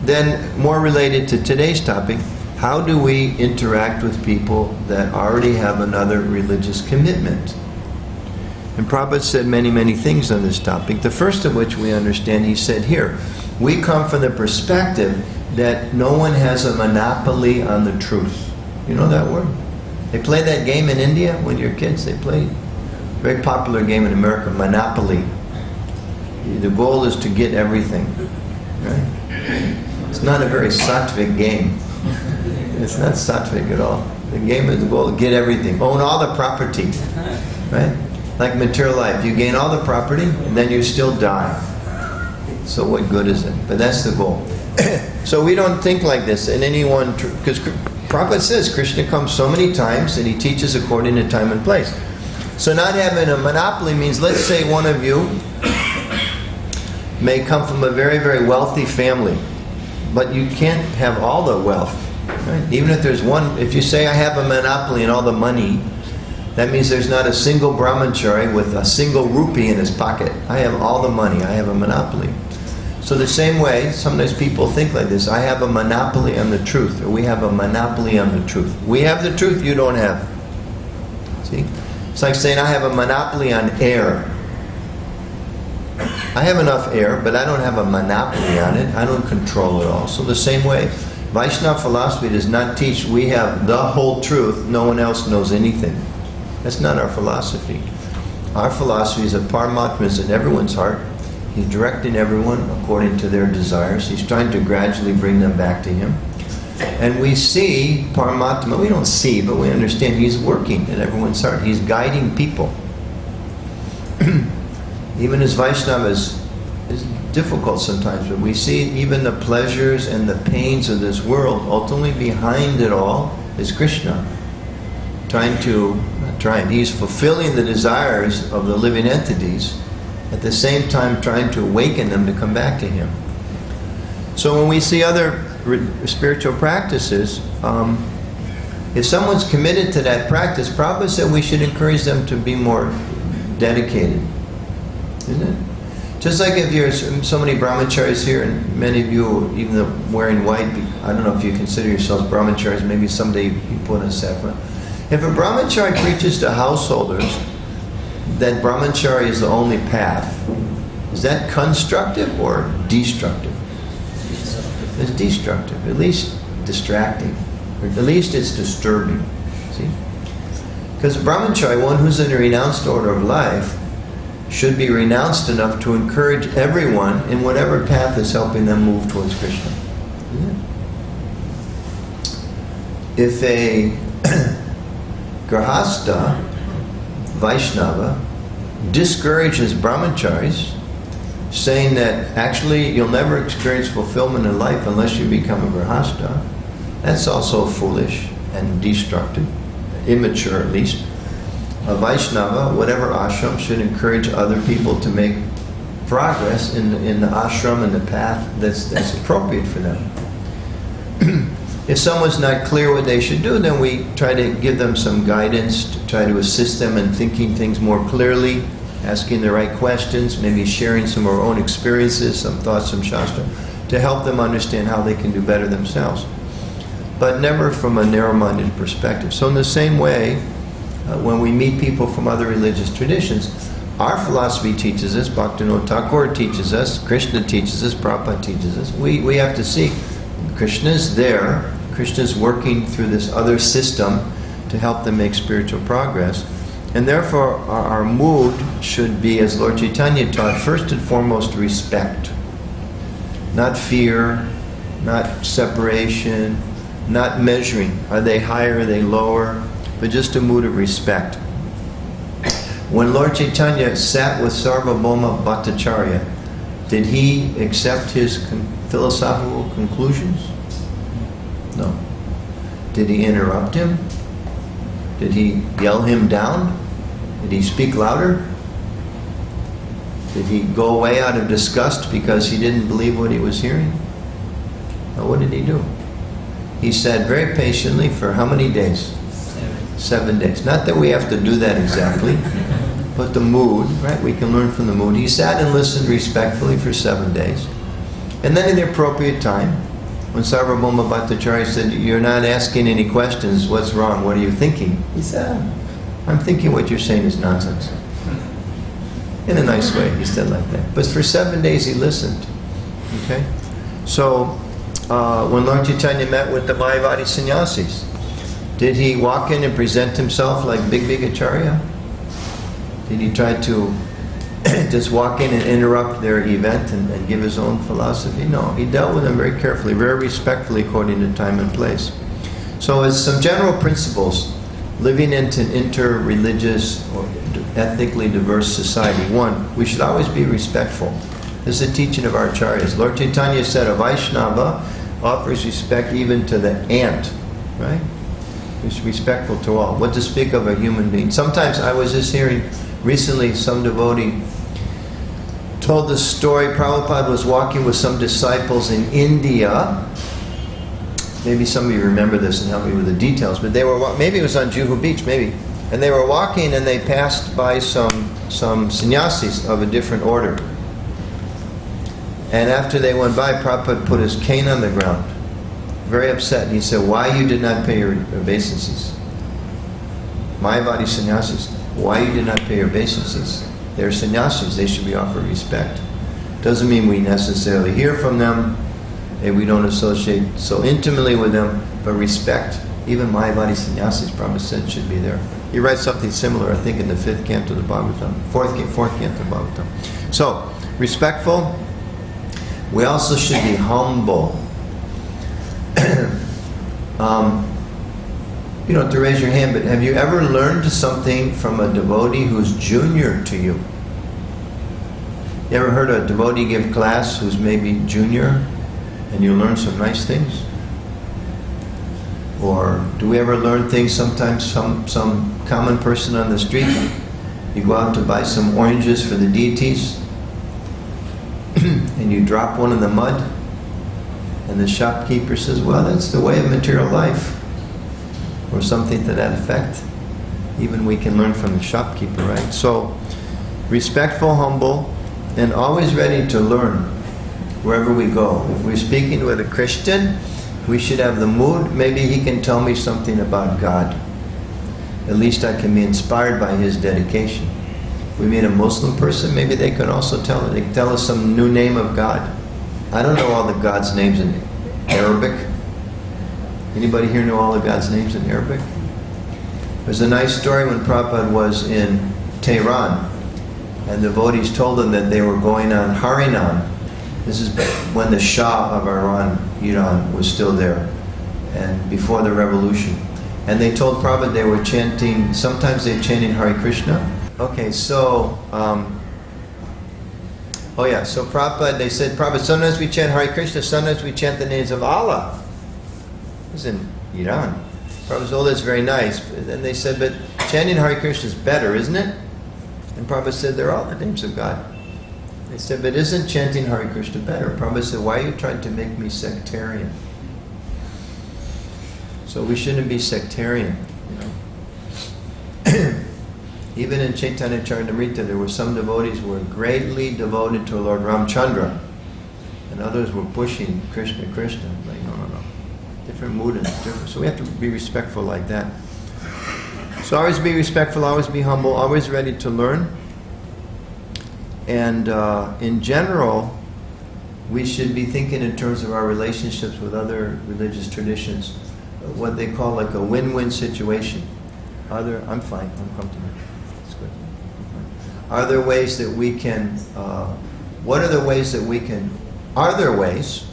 Then, more related to today's topic, how do we interact with people that already have another religious commitment? And Prabhupada said many, many things on this topic. The first of which we understand, he said here, we come from the perspective that no one has a monopoly on the truth. You know that word? They play that game in India when you're kids. They play very popular game in America, Monopoly. The goal is to get everything. Right? It's not a very sattvic game. It's not sattvic at all. The game is the goal to get everything. Own all the property. Right? Like material life. You gain all the property, and then you still die. So what good is it? But that's the goal. So we don't think like this in anyone, because Prabhupada says Krishna comes so many times and he teaches according to time and place. So not having a monopoly means, let's say one of you may come from a very, very wealthy family, but you can't have all the wealth. Right? Even if there's one, if you say I have a monopoly and all the money, that means there's not a single brahmachari with a single rupee in his pocket. I have all the money, I have a monopoly. So the same way, sometimes people think like this, I have a monopoly on the truth, or we have a monopoly on the truth. We have the truth, you don't have. See? It's like saying I have a monopoly on air. I have enough air, but I don't have a monopoly on it. I don't control it all. So the same way, Vaishnava philosophy does not teach we have the whole truth, no one else knows anything. That's not our philosophy. Our philosophy is that Paramatma is in everyone's heart. He's directing everyone according to their desires. He's trying to gradually bring them back to Him. And we see Paramatma, we don't see, but we understand He's working in everyone's heart. He's guiding people. Even as Vaishnavas, is difficult sometimes, but we see even the pleasures and the pains of this world, ultimately behind it all is Krishna. He's fulfilling the desires of the living entities, at the same time trying to awaken them to come back to Him. So when we see other spiritual practices, if someone's committed to that practice, Prabhupada said we should encourage them to be more dedicated. Isn't it? Just like if you're so many brahmacharis here, and many of you, even though wearing white, I don't know if you consider yourselves brahmacharis, maybe someday you put on saffron. If a brahmachari preaches to householders that brahmachari is the only path, is that constructive or destructive? It's destructive, at least distracting, or at least it's disturbing. See? Because brahmachari, one who's in a renounced order of life, should be renounced enough to encourage everyone in whatever path is helping them move towards Krishna. If a Grahasta, Vaishnava, discourages brahmacharis, saying that actually you'll never experience fulfillment in life unless you become a Grahasta, that's also foolish and destructive, immature at least. A Vaishnava, whatever ashram, should encourage other people to make progress in the ashram and the path that's appropriate for them. If someone's not clear what they should do, then we try to give them some guidance, to try to assist them in thinking things more clearly, asking the right questions, maybe sharing some of our own experiences, some thoughts from Shastra, to help them understand how they can do better themselves. But never from a narrow-minded perspective. So in the same way, when we meet people from other religious traditions, our philosophy teaches us, Bhaktivinoda Thakur teaches us, Krishna teaches us, Prabhupada teaches us. We have to see Krishna is there, Krishna is working through this other system to help them make spiritual progress. And therefore our mood should be, as Lord Chaitanya taught, first and foremost respect. Not fear, not separation, not measuring. Are they higher, are they lower? But just a mood of respect. When Lord Chaitanya sat with Sarvabhauma Bhattacharya, did he accept his philosophical conclusions? No. Did he interrupt him? Did he yell him down? Did he speak louder? Did he go away out of disgust because he didn't believe what he was hearing? No, what did he do? He sat very patiently for how many days? 7 days. Not that we have to do that exactly, but the mood, right? We can learn from the mood. He sat and listened respectfully for 7 days. And then in the appropriate time, when Sarvabhauma Bhattacharya said, "You're not asking any questions, what's wrong? What are you thinking?" He said, "I'm thinking what you're saying is nonsense." In a nice way, he said like that. But for 7 days he listened. Okay? So, when Lord Chaitanya met with the Mayavadi sannyasis, did he walk in and present himself like Big Acharya? Did he try to just walk in and interrupt their event and give his own philosophy? No, he dealt with them very carefully, very respectfully according to time and place. So as some general principles, living into an inter-religious or ethnically diverse society, one, we should always be respectful. This is a teaching of our acharyas. Lord Chaitanya said a Vaishnava offers respect even to the ant, right? He's respectful to all. What to speak of a human being. Sometimes I was just hearing recently some devotee told the story. Prabhupada was walking with some disciples in India. Maybe some of you remember this and help me with the details, but they were, maybe it was on Juhu Beach, maybe. And they were walking and they passed by some sannyasis of a different order. And after they went by, Prabhupada put his cane on the ground, very upset. And he said, "Why you did not pay your obeisances? Mayavadi sannyasis, why you did not pay your obeisances? They're sannyasis, they should be offered respect." Doesn't mean we necessarily hear from them, and we don't associate so intimately with them, but respect. Even Mayavadi sannyasis, Prabhupada said, should be there. He writes something similar, I think, in the 5th canto of the Bhagavatam, 4th canto of the Bhagavatam. So, respectful. We also should be humble. You don't have to raise your hand, but have you ever learned something from a devotee who's junior to you? You ever heard a devotee give class who's maybe junior and you learn some nice things? Or do we ever learn things sometimes, some common person on the street, you go out to buy some oranges for the deities and you drop one in the mud and the shopkeeper says, well, that's the way of material life, or something to that effect. Even we can learn from the shopkeeper, right? So, respectful, humble, and always ready to learn wherever we go. If we're speaking with a Christian, we should have the mood, maybe he can tell me something about God. At least I can be inspired by his dedication. If we meet a Muslim person, maybe they can also tell us some new name of God. I don't know all the God's names in Arabic. Anybody here know all the God's names in Arabic? There's a nice story when Prabhupada was in Tehran, and the devotees told him that they were going on Harinam. This is when the Shah of Iran was still there, and before the revolution. And they told Prabhupada they were chanting, sometimes they're chanting Hare Krishna. Okay, so, so Prabhupada, they said, Prabhupada, sometimes we chant Hare Krishna, sometimes we chant the names of Allah. This is in Iran. Prabhupada said, oh, that's very nice. But then they said, but chanting Hare Krishna is better, isn't it? And Prabhupada said, they're all the names of God. They said, but isn't chanting Hare Krishna better? Prabhupada said, why are you trying to make me sectarian? So we shouldn't be sectarian, you know. Even in Chaitanya Charitamrita, there were some devotees who were greatly devoted to Lord Ramchandra, and others were pushing Krishna, Krishna. Like, no. Different mood and different. So we have to be respectful like that. So always be respectful, always be humble, always ready to learn. And in general, we should be thinking in terms of our relationships with other religious traditions, what they call like a win-win situation. I'm fine, I'm comfortable. It's good. Are there ways that we can, are there ways,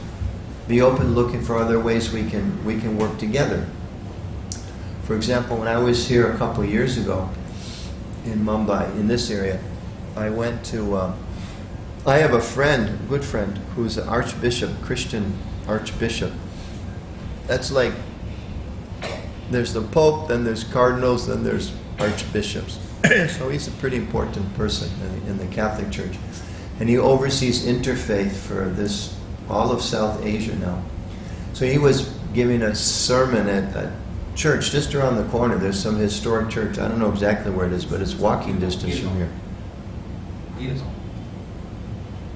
be open looking for other ways we can work together. For example, when I was here a couple of years ago in Mumbai, in this area, I went to, I have a good friend, who's an archbishop, Christian archbishop. That's like, there's the Pope, then there's cardinals, then there's archbishops. So he's a pretty important person in the Catholic Church. And he oversees interfaith for all of South Asia now. So he was giving a sermon at a church just around the corner. There's some historic church. I don't know exactly where it is, but it's walking distance from here.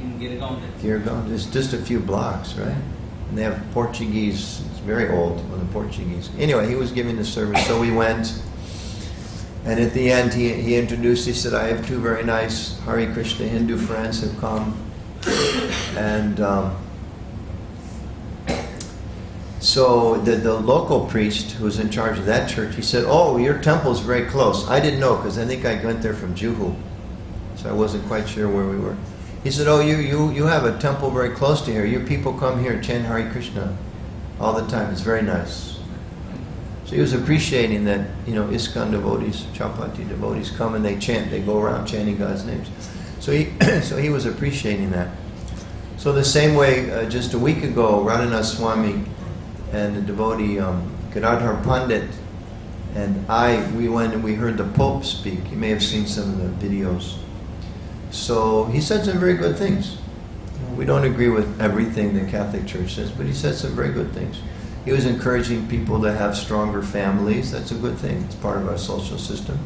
In
Girgaon. It's just a few blocks, right? And they have Portuguese. It's very old, one of the Portuguese. Anyway, he was giving the service, so we went. And at the end, he introduced, he said, I have two very nice Hare Krishna Hindu friends who have come. And so the local priest who was in charge of that church, he said, oh, your temple's very close. I didn't know, because I think I went there from Juhu. So I wasn't quite sure where we were. He said, oh, you have a temple very close to here. Your people come here and chant Hare Krishna all the time. It's very nice. So he was appreciating that, ISKCON devotees, Chapati devotees come and they chant. They go around chanting God's names. So he was appreciating that. So the same way, just a week ago, Radhanath Swami and the devotee Gadadhar Pandit and we went and we heard the Pope speak. You may have seen some of the videos. So he said some very good things. We don't agree with everything the Catholic Church says, but he said some very good things. He was encouraging people to have stronger families. That's a good thing. It's part of our social system.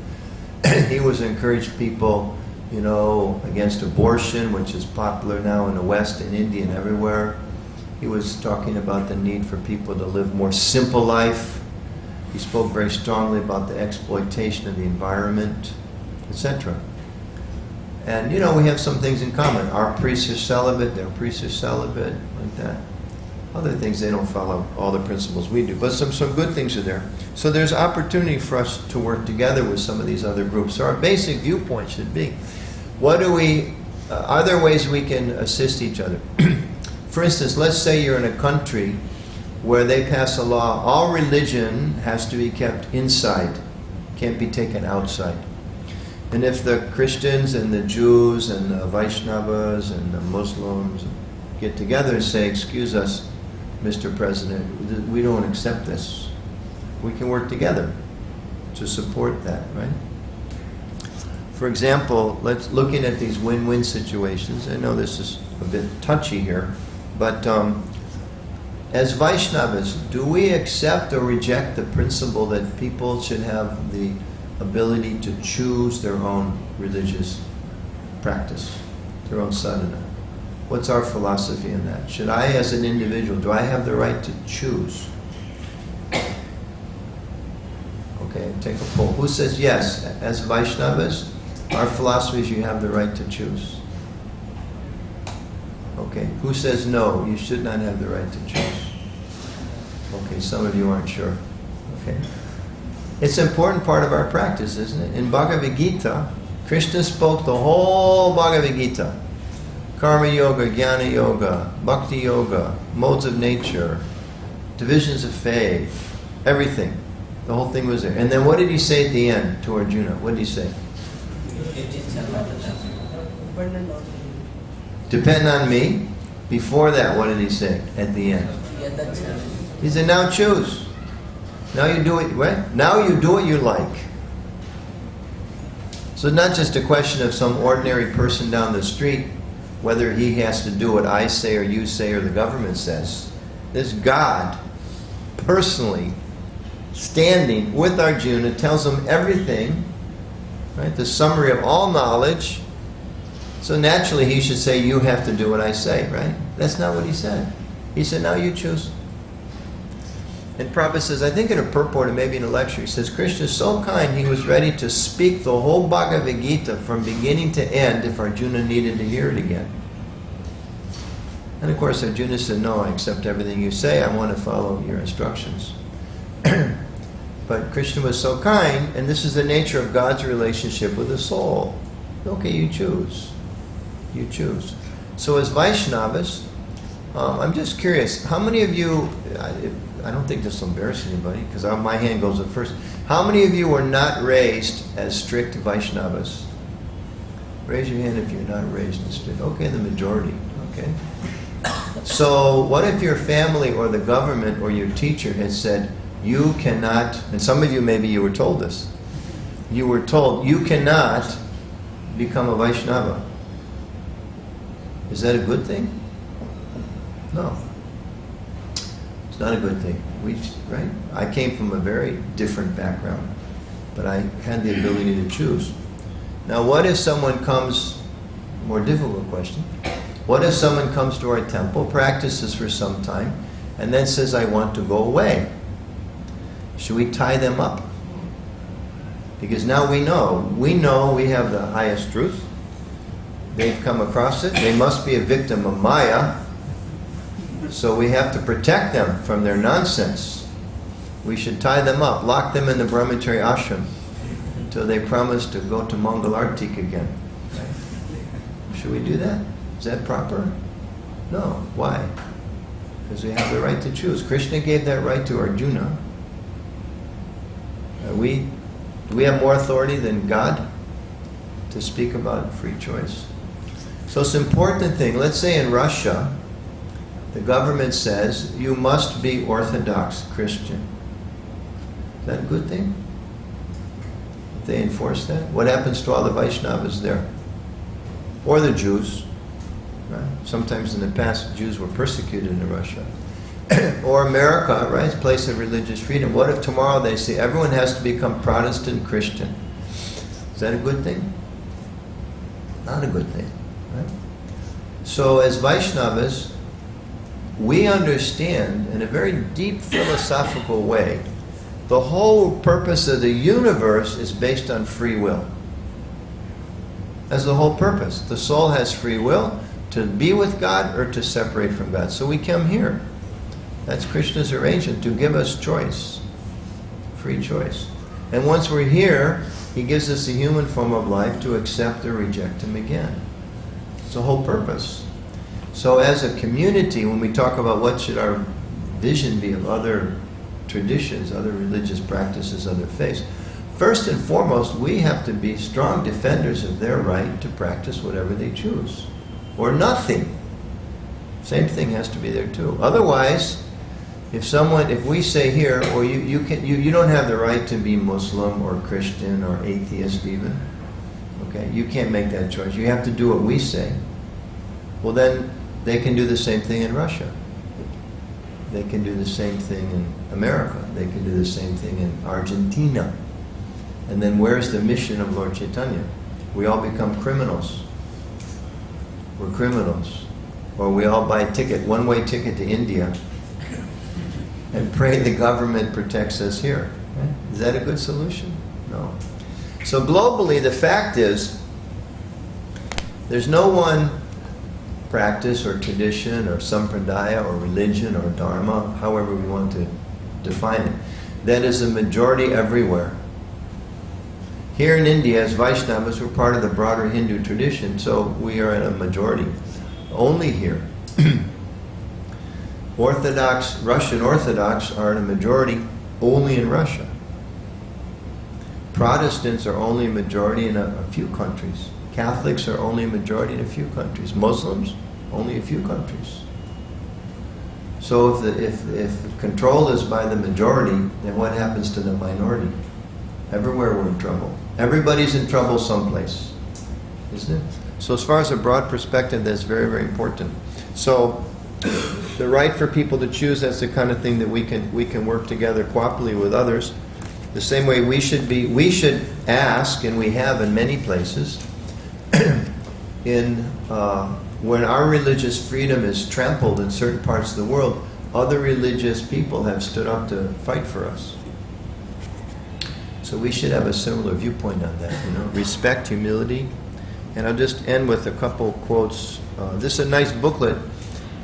He was encouraging people, against abortion, which is popular now in the West, in India and everywhere. He was talking about the need for people to live more simple life. He spoke very strongly about the exploitation of the environment, etc. And, we have some things in common. Our priests are celibate, their priests are celibate, like that. Other things, they don't follow all the principles we do. But some good things are there. So there's opportunity for us to work together with some of these other groups. So our basic viewpoint should be, are there ways we can assist each other? For instance, let's say you're in a country where they pass a law, all religion has to be kept inside, can't be taken outside. And if the Christians and the Jews and the Vaishnavas and the Muslims get together and say, excuse us, Mr. President, we don't accept this, we can work together to support that, right? For example, looking at these win-win situations. I know this is a bit touchy here, but as Vaishnavas, do we accept or reject the principle that people should have the ability to choose their own religious practice, their own sadhana? What's our philosophy in that? Should I, as an individual, do I have the right to choose? Okay, take a poll. Who says yes? As Vaishnavas, our philosophy is you have the right to choose. Okay, who says no, you should not have the right to choose? Okay, some of you aren't sure. Okay. It's an important part of our practice, isn't it? In Bhagavad Gita, Krishna spoke the whole Bhagavad Gita. Karma Yoga, Jnana Yoga, Bhakti Yoga, modes of nature, divisions of faith, everything. The whole thing was there. And then what did he say at the end to Arjuna? What did he say?
Dependent on
Depend on me. Before that, what did he say at the end?
yeah, that's it.
He said, now choose. Now you do it, what? Now you do what you like. So it's not just a question of some ordinary person down the street, whether he has to do what I say or you say or the government says. This God, personally, standing with Arjuna, tells him everything, right? The summary of all knowledge. So naturally he should say, you have to do what I say, right? That's not what he said. He said, now you choose. And Prabhupada says, I think in a purport or maybe in a lecture, he says, Krishna is so kind, he was ready to speak the whole Bhagavad Gita from beginning to end if Arjuna needed to hear it again. And of course Arjuna said, no, I accept everything you say, I want to follow your instructions. But Krishna was so kind, and this is the nature of God's relationship with the soul. Okay, you choose. You choose. So as Vaishnavas, I'm just curious, how many of you, I don't think this will embarrass anybody, because my hand goes up first. How many of you were not raised as strict Vaishnavas? Raise your hand if you're not raised as strict. Okay, the majority. Okay. So what if your family or the government or your teacher had said, you cannot, and some of you maybe you were told this, you were told you cannot become a Vaishnava. Is that a good thing? No. It's not a good thing. Right? I came from a very different background, but I had the ability to choose. Now what if someone comes, more difficult question, what if someone comes to our temple, practices for some time, and then says, I want to go away? Should we tie them up? Because now we know we have the highest truth. They've come across it. They must be a victim of Maya. So we have to protect them from their nonsense. We should tie them up, lock them in the brahmachari ashram until they promise to go to Mangalartik again. Should we do that? Is that proper? No. Why? Because we have the right to choose. Krishna gave that right to Arjuna. Do we have more authority than God to speak about free choice? So it's an important thing. Let's say in Russia, the government says you must be Orthodox Christian. Is that a good thing? If they enforce that? What happens to all the Vaishnavas there? Or the Jews? Right? Sometimes in the past, Jews were persecuted in Russia. Or America, right? It's a place of religious freedom. What if tomorrow they say everyone has to become Protestant Christian? Is that a good thing? Not a good thing, right? So as Vaishnavas, we understand in a very deep philosophical way, the whole purpose of the universe is based on free will. That's the whole purpose. The soul has free will to be with God or to separate from God. So we come here. That's Krishna's arrangement, to give us choice, free choice. And once we're here, he gives us a human form of life to accept or reject him again. It's the whole purpose. So as a community, when we talk about what should our vision be of other traditions, other religious practices, other faiths? First and foremost, we have to be strong defenders of their right to practice whatever they choose, or nothing. Same thing has to be there too. Otherwise, if we say here, or you don't have the right to be Muslim or Christian or atheist even. Okay, you can't make that choice. You have to do what we say. Well, then they can do the same thing in Russia. They can do the same thing in America. They can do the same thing in Argentina. And then where's the mission of Lord Chaitanya? We all become criminals. We're criminals. Or we all buy a ticket, one-way ticket to India, and pray the government protects us here. Right? Is that a good solution? No. So globally, the fact is, there's no one practice or tradition or sampradaya or religion or dharma, however we want to define it, that is a majority everywhere. Here in India, as Vaishnavas, we're part of the broader Hindu tradition, so we are in a majority. Only here. Russian Orthodox are in a majority only in Russia. Protestants are only a majority in a few countries. Catholics are only a majority in a few countries. Muslims, only a few countries. So if control is by the majority, then what happens to the minority? Everywhere we're in trouble. Everybody's in trouble someplace, isn't it? So as far as a broad perspective, that's very, very important. So the right for people to choose, that's the kind of thing that we can work together cooperatively with others. The same way we should ask, and we have in many places, when our religious freedom is trampled in certain parts of the world, other religious people have stood up to fight for us. So we should have a similar viewpoint on that, respect, humility. And I'll just end with a couple quotes. This is a nice booklet.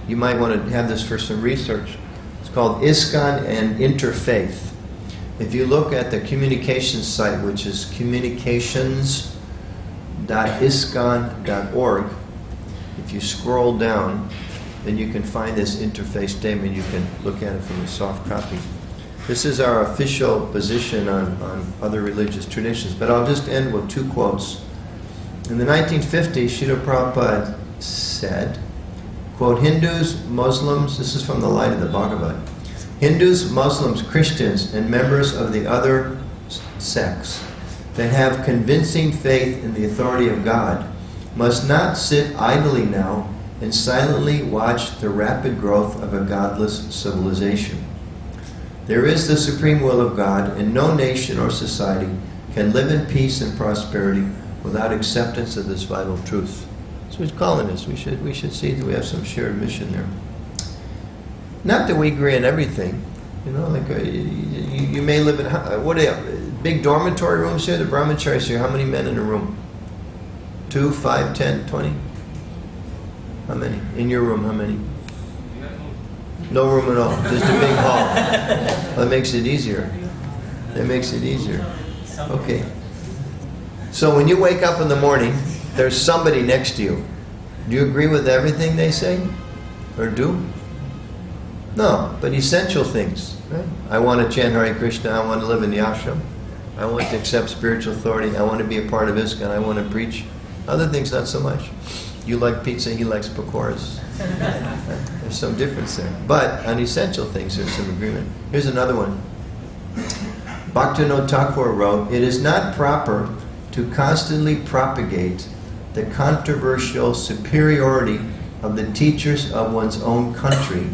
You might want to have this for some research. It's called ISKCON and Interfaith. If you look at the communications site, which is communications.iscon.org, if you scroll down, then you can find this interfaith statement. You can look at it from a soft copy. This is our official position on other religious traditions, but I'll just end with two quotes. In the 1950s, Srila Prabhupada said, quote, Hindus, Muslims, this is from the Light of the Bhagavad, Hindus, Muslims, Christians, and members of the other sects that have convincing faith in the authority of God must not sit idly now and silently watch the rapid growth of a godless civilization. There is the supreme will of God, and no nation or society can live in peace and prosperity without acceptance of this vital truth. So he's calling us. We should see that we have some shared mission there. Not that we agree on everything. You may live in, big dormitory rooms here? The brahmacharis here, how many men in a room? 2, 5, 10, 20? How many? In your room, how many? No room at all. Just a big hall. That makes it easier. Okay. So when you wake up in the morning, there's somebody next to you. Do you agree with everything they say? Or do? No, but essential things. Right? I want to chant Hare Krishna. I want to live in the ashram. I want to accept spiritual authority. I want to be a part of ISKCON. I want to preach. Other things, not so much. You like pizza, he likes pakoras. There's some difference there. But on essential things, there's some agreement. Here's another one. Bhaktivinoda Thakur wrote, it is not proper to constantly propagate the controversial superiority of the teachers of one's own country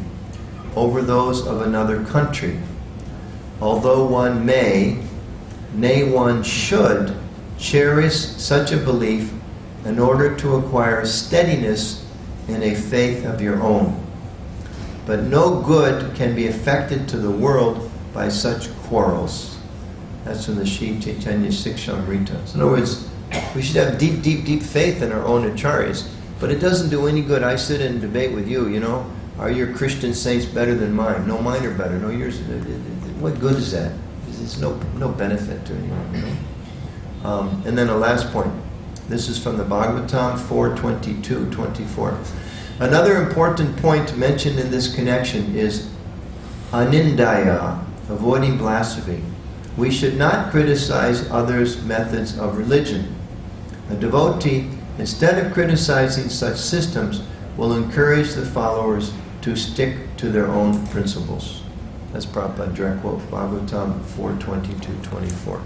over those of another country. Although one may, nay one should, cherish such a belief in order to acquire steadiness in a faith of your own. But no good can be effected to the world by such quarrels. That's from the Sri Chaitanya Sikshamrita. In other words, we should have deep, deep, deep faith in our own acharyas, but it doesn't do any good. I sit and debate with you, are your Christian saints better than mine? No, mine are better. No, yours. What good is that? There's no benefit to anyone. And then a last point. This is from the Bhagavatam 4:22-24. Another important point mentioned in this connection is anindaya, avoiding blasphemy. We should not criticize others' methods of religion. A devotee, instead of criticizing such systems, will encourage the followers to stick to their own principles. That's Prabhupada direct quote, Bhagavatam 4:22-24.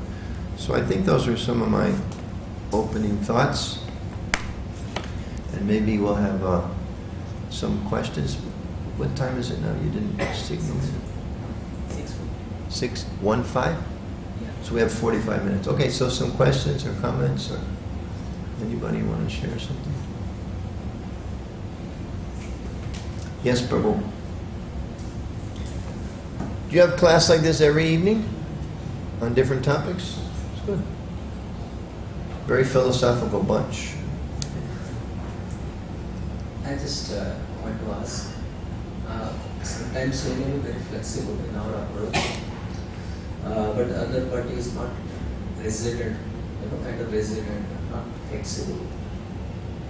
So I think those are some of my opening thoughts. And maybe we'll have some questions. What time is it now? You didn't signal me. 6:15? So we have 45 minutes. Okay, so some questions or comments, or anybody want to share something? Yes, Prabhu. Do you have class like this every evening on different topics? It's good. Very philosophical bunch.
I just want to ask, sometimes we may be very flexible in our approach, but the other party is not resilient, kind of resilient, not flexible.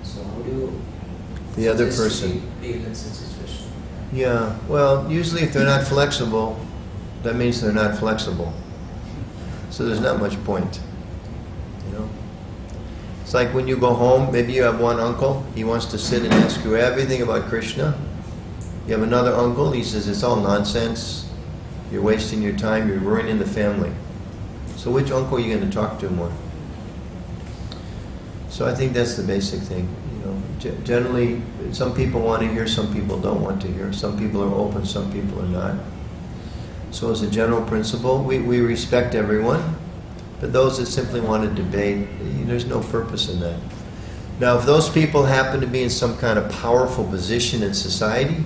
So how do you
The other
suggest
person.
we deal in such situation?
Yeah, well, usually if they're not flexible, that means they're not flexible. So there's not much point, you know? It's like when you go home, maybe you have one uncle, he wants to sit and ask you everything about Krishna. You have another uncle, he says it's all nonsense, you're wasting your time, you're ruining the family. So which uncle are you going to talk to more? So I think that's the basic thing. You know, generally, some people want to hear, some people don't want to hear. Some people are open, some people are not. So as a general principle, we respect everyone, but those that simply want to debate, there's no purpose in that. Now, if those people happen to be in some kind of powerful position in society,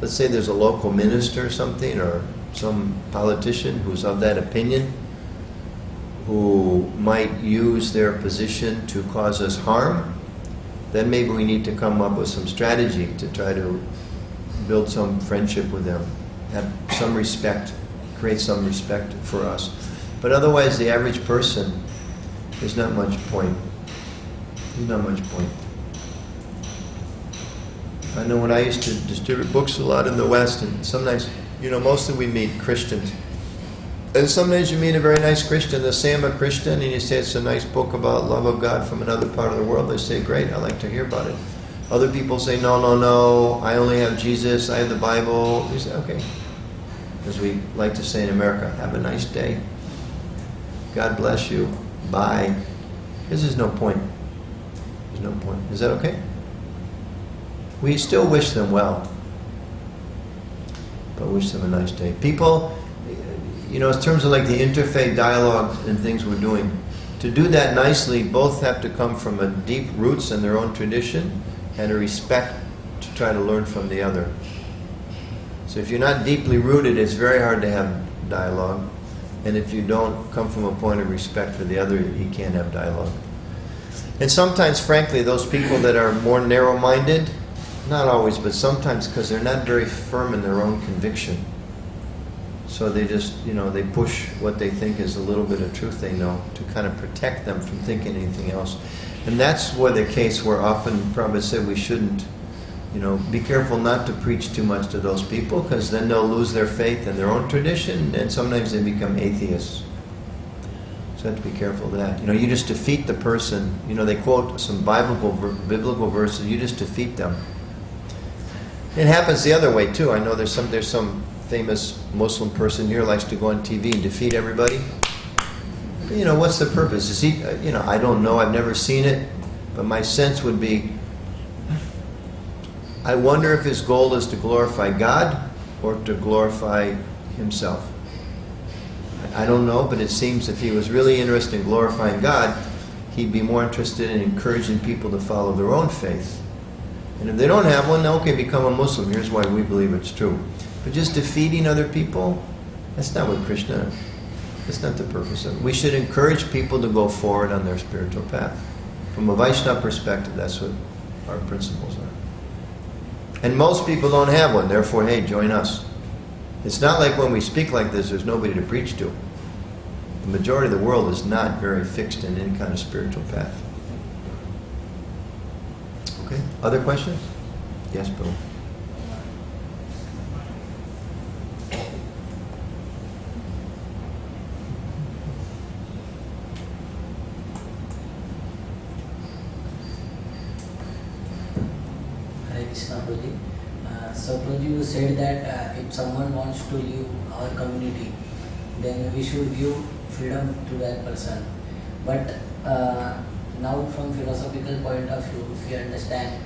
let's say there's a local minister or something, or some politician who's of that opinion, who might use their position to cause us harm, then maybe we need to come up with some strategy to try to build some friendship with them, have some respect, create some respect for us. But otherwise, the average person, there's not much point. There's not much point. I know when I used to distribute books a lot in the West, and sometimes, mostly we meet Christians. And sometimes you meet a very nice Christian. They say I'm a Christian, and you say it's a nice book about love of God from another part of the world. They say, great, I'd like to hear about it. Other people say, no, I only have Jesus, I have the Bible. You say, okay. As we like to say in America, have a nice day. God bless you. Bye. Because there's no point. There's no point. Is that okay? We still wish them well, but wish them a nice day. People, in terms of like the interfaith dialogue and things we're doing, to do that nicely, both have to come from a deep roots in their own tradition and a respect to try to learn from the other. So if you're not deeply rooted, it's very hard to have dialogue. And if you don't come from a point of respect for the other, you can't have dialogue. And sometimes, frankly, those people that are more narrow-minded, not always, but sometimes, because they're not very firm in their own conviction. So they just, they push what they think is a little bit of truth they know to kind of protect them from thinking anything else. And that's where the case where often Prabhupada said we shouldn't, be careful not to preach too much to those people, because then they'll lose their faith in their own tradition, and sometimes they become atheists. So you have to be careful of that. You just defeat the person. They quote some biblical verses, you just defeat them. It happens the other way too. I know there's some famous Muslim person here likes to go on TV and defeat everybody. What's the purpose? Is he, I don't know, I've never seen it, but my sense would be, I wonder if his goal is to glorify God or to glorify himself. I don't know, but it seems if he was really interested in glorifying God, he'd be more interested in encouraging people to follow their own faith. And if they don't have one, okay, become a Muslim. Here's why we believe it's true. But just defeating other people, that's not what Krishna, that's not the purpose of it. We should encourage people to go forward on their spiritual path. From a Vaishnava perspective, that's what our principles are. And most people don't have one, therefore, hey, join us. It's not like when we speak like this, there's nobody to preach to. The majority of the world is not very fixed in any kind of spiritual path. Okay, other questions? Yes, Bill.
Prabhuji. So Prabhuji, you said that if someone wants to leave our community, then we should give freedom to that person. But now from philosophical point of view, if you understand,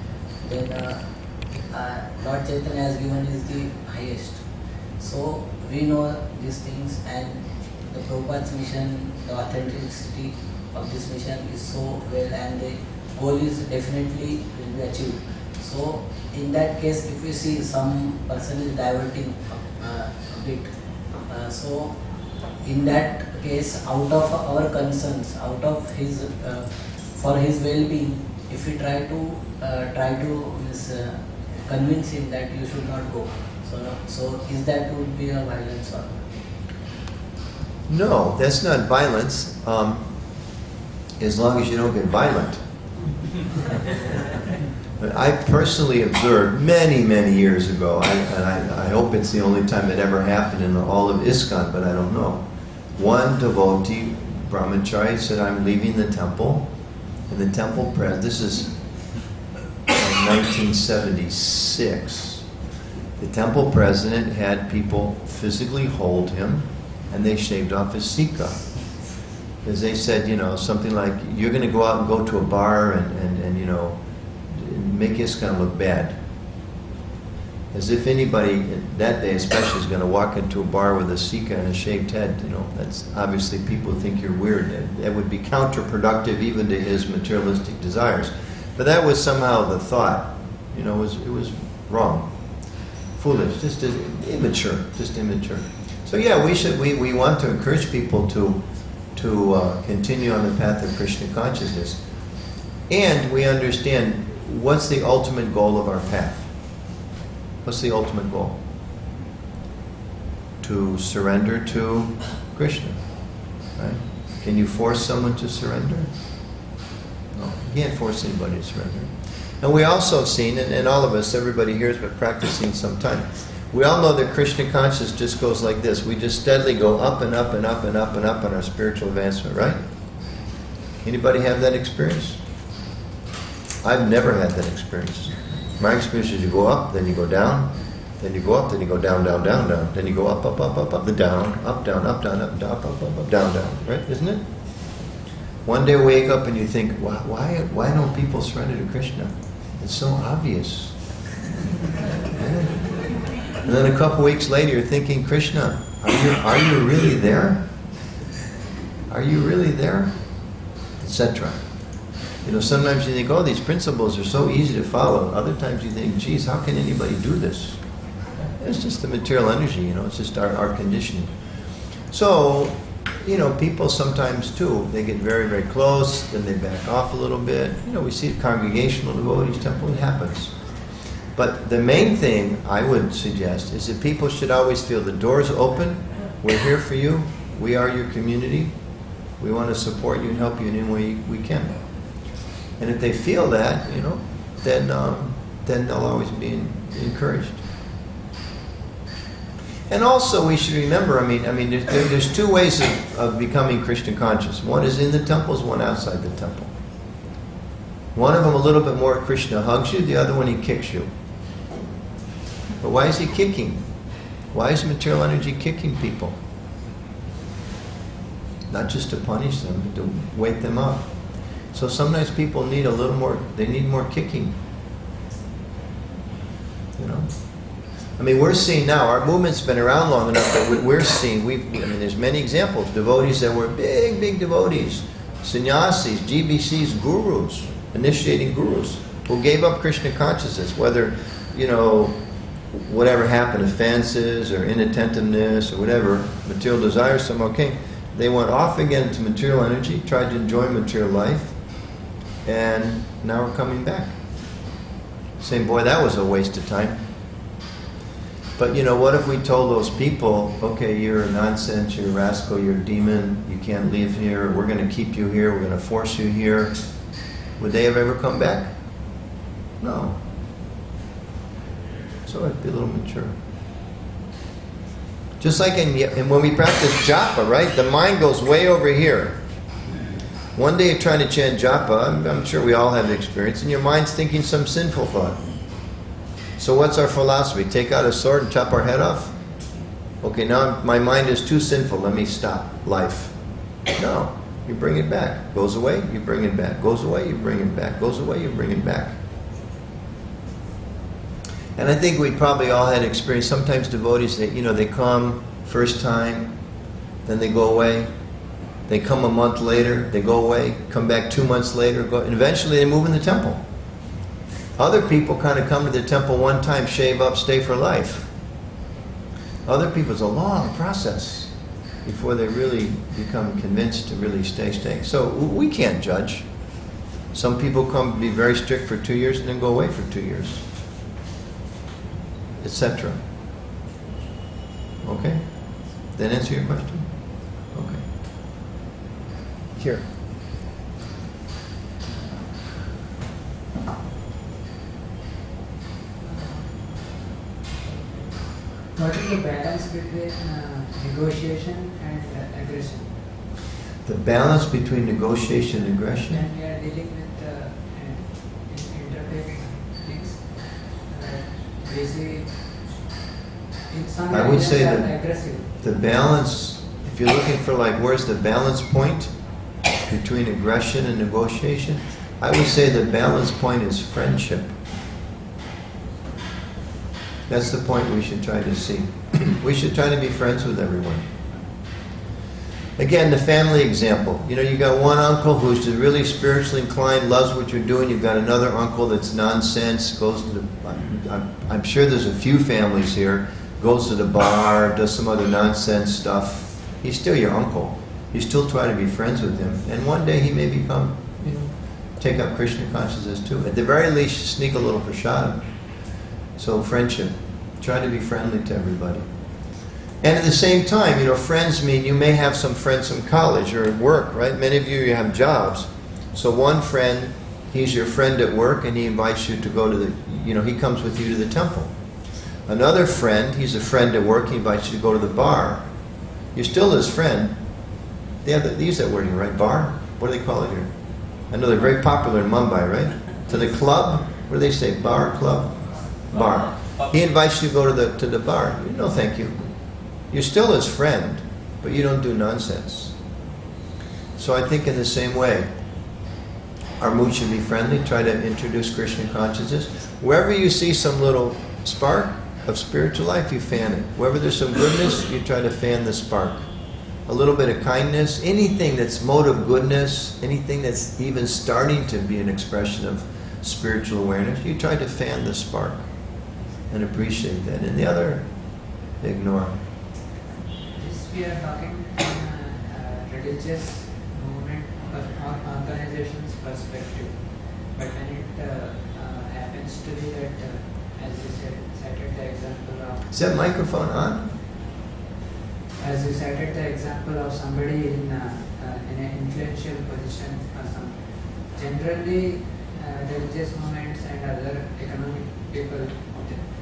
then Lord Chaitanya has given is the highest. So we know these things, and the Prabhupada's mission, the authenticity of this mission is so well, and the goal is definitely will be achieved. So in that case, if we see some person is diverting a bit, so in that case, out of our concerns, out of his for his well-being, if we try to convince him that you should not go, so is that would be a violence or?
No, that's not violence, as long as you don't get violent. I personally observed many, many years ago, and I hope it's the only time it ever happened in all of ISKCON, but I don't know. One devotee, brahmachari, said, I'm leaving the temple, and the temple president, this is 1976, the temple president had people physically hold him, and they shaved off his sika. Because they said, something like, you're going to go out and go to a bar and make ISKCON look bad. As if anybody that day especially is going to walk into a bar with a sika and a shaved head, that's obviously people think you're weird. That would be counterproductive even to his materialistic desires. But that was somehow the thought. It was wrong. Foolish, just immature. So yeah, we want to encourage people to continue on the path of Krishna consciousness. And we understand what's the ultimate goal of our path. What's the ultimate goal? To surrender to Krishna. Right? Can you force someone to surrender? No, you can't force anybody to surrender. And we also have seen, and all of us, everybody here has been practicing some time, we all know that Krishna consciousness just goes like this. We just steadily go up and up and up and up and up on our spiritual advancement, right? Anybody have that experience? I've never had that experience. My experience is you go up, then you go down, then you go up, then you go down, down, down, down, then you go up, up, up, up, up, the down, up, down, up, down, up, down, up, up, up, down, down, right? Isn't it? One day wake up and you think, why don't people surrender to Krishna? It's so obvious. And then a couple weeks later you're thinking, Krishna, are you really there? Are you really there? Etc. Sometimes you think, these principles are so easy to follow. Other times you think, geez, how can anybody do this? It's just the material energy, it's just our conditioning. So, people sometimes too, they get very, very close, then they back off a little bit. We see it, congregational devotees, temple, it happens. But the main thing I would suggest is that people should always feel the door's open, we're here for you, we are your community, we want to support you and help you in any way we can. And if they feel that, then they'll always be encouraged. And also we should remember, there's two ways of becoming Krishna conscious. One is in the temples, one outside the temple. One of them a little bit more Krishna hugs you, the other one he kicks you. But why is he kicking? Why is material energy kicking people? Not just to punish them, but to wake them up. So sometimes people need a little more, they need more kicking. We're seeing now, our movement's been around long enough that we're seeing, there's many examples, devotees that were big, big devotees, sannyasis, GBCs, gurus, initiating gurus, who gave up Krishna consciousness, whether, whatever happened, offenses or inattentiveness or whatever, material desires, they went off again to material energy, tried to enjoy material life, and now we're coming back. Saying, boy, that was a waste of time. But what if we told those people, okay, you're a nonsense, you're a rascal, you're a demon, you can't live here, we're going to keep you here, we're going to force you here. Would they have ever come back? No. So it'd be a little mature. Just like when we practice japa, right? The mind goes way over here. One day you're trying to chant japa, I'm sure we all have the experience, and your mind's thinking some sinful thought. So what's our philosophy? Take out a sword and chop our head off? Okay, now my mind is too sinful. Let me stop life. No. You bring it back. Goes away, you bring it back. Goes away, you bring it back. Goes away, you bring it back. And I think we probably all had experience. Sometimes devotees, they come first time, then they go away. They come a month later, they go away, come back 2 months later, and eventually they move in the temple. Other people kind of come to the temple one time, shave up, stay for life. Other people, it's a long process before they really become convinced to really stay. So we can't judge. Some people come be very strict for 2 years and then go away for 2 years, etc. Okay? That answer your question? Okay. Here.
What is the balance between negotiation and aggression?
The balance between negotiation and aggression?
When we are dealing with interfaith things, we see in some
I would
areas
say
are
that
aggressive.
the balance, if you're looking for where's the balance point between aggression and negotiation, I would say the balance point is friendship. That's the point we should try to see. We should try to be friends with everyone. Again, the family example. You got one uncle who's really spiritually inclined, loves what you're doing. You've got another uncle that's nonsense, goes to the... I'm sure there's a few families here, goes to the bar, does some other nonsense stuff. He's still your uncle. You still try to be friends with him. And one day he may become, take up Krishna consciousness too. At the very least, sneak a little prasadam. So friendship. Try to be friendly to everybody. And at the same time, friends mean you may have some friends from college or at work, right? Many of you have jobs. So one friend, he's your friend at work and he invites you to go to the, he comes with you to the temple. Another friend, he's a friend at work, he invites you to go to the bar. You're still his friend. They use that word here, right? Bar? What do they call it here? I know they're very popular in Mumbai, right? To the club? What do they say? Bar, club? Bar. He invites you to go to the bar. No, thank you. You're still his friend, but you don't do nonsense. So I think in the same way, our mood should be friendly. Try to introduce Krishna consciousness. Wherever you see some little spark of spiritual life, you fan it. Wherever there's some goodness, you try to fan the spark. A little bit of kindness, anything that's mode of goodness, anything that's even starting to be an expression of spiritual awareness, you try to fan the spark and appreciate that. And the other, ignore.
This we are talking from a religious movement or organization's perspective. But when it happens to be that, as you cited the example of...
Is that microphone on?
As you cited the example of somebody in an influential position or some. Generally, religious movements and other economic people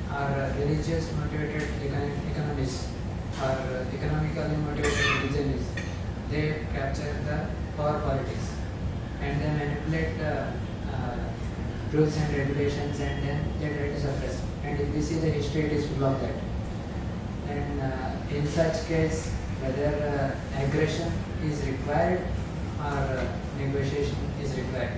are religious motivated economists or economically motivated religionists. They capture the power politics and then manipulate the rules and regulations and then they try to suppress. And if we see the history, it is full of that. And in such case, whether aggression is required or negotiation is required.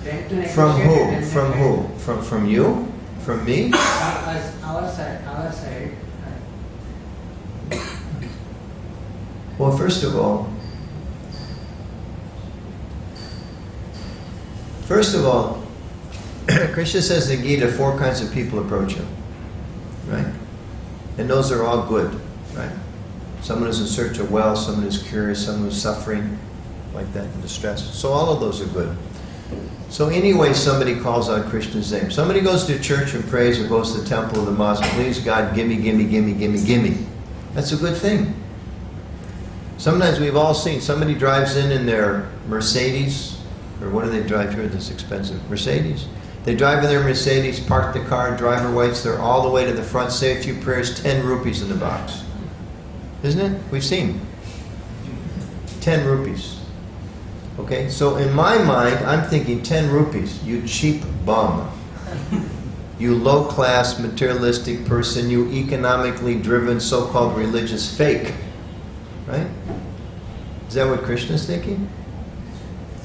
Then to
From who?
negotiate
From who? From you? From me?
As our side.
Well, first of all, Krishna says in the Gita, 4 kinds of people approach him, right? And those are all good, right? Someone who's in search of wealth, someone who's curious, someone who's suffering, like that, in distress. So all of those are good. So anyway, somebody calls out Krishna's name. Somebody goes to church and prays or goes to the temple or the mosque, please God, gimme, gimme, gimme, gimme, gimme. That's a good thing. Sometimes we've all seen somebody drives in their Mercedes, or what do they drive here that's expensive? Mercedes. They drive in their Mercedes, park the car, driver waits there all the way to the front, say a few prayers, 10 rupees in the box. Isn't it? We've seen. 10 rupees. Okay, so in my mind, I'm thinking 10 rupees, you cheap bum. You low-class, materialistic person, you economically driven, so-called religious fake. Right? Is that what Krishna's thinking?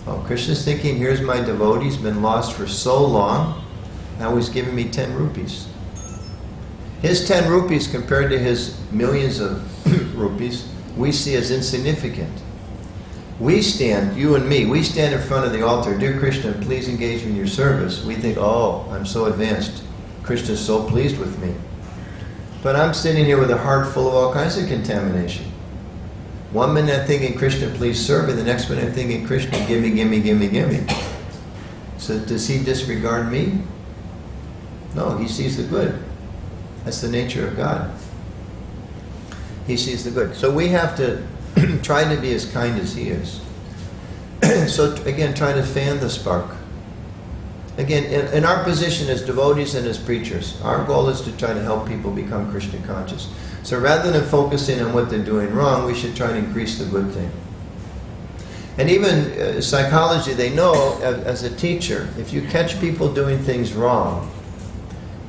Oh, Krishna's thinking, here's my devotee, he's been lost for so long, now he's giving me 10 rupees. His 10 rupees compared to his millions of rupees, we see as insignificant. We stand, you and me, we stand in front of the altar, dear Krishna, please engage me in your service. We think, oh, I'm so advanced. Krishna's so pleased with me. But I'm sitting here with a heart full of all kinds of contamination. One minute I'm thinking, Krishna, please serve me. The next minute I'm thinking, Krishna, give me, give me, give me, give me. So does he disregard me? No, he sees the good. That's the nature of God. He sees the good. So we have to try to be as kind as he is. So again, try to fan the spark. Again, in our position as devotees and as preachers, our goal is to try to help people become Krishna conscious. So rather than focusing on what they're doing wrong, we should try to increase the good thing. And even psychology, they know as a teacher, if you catch people doing things wrong,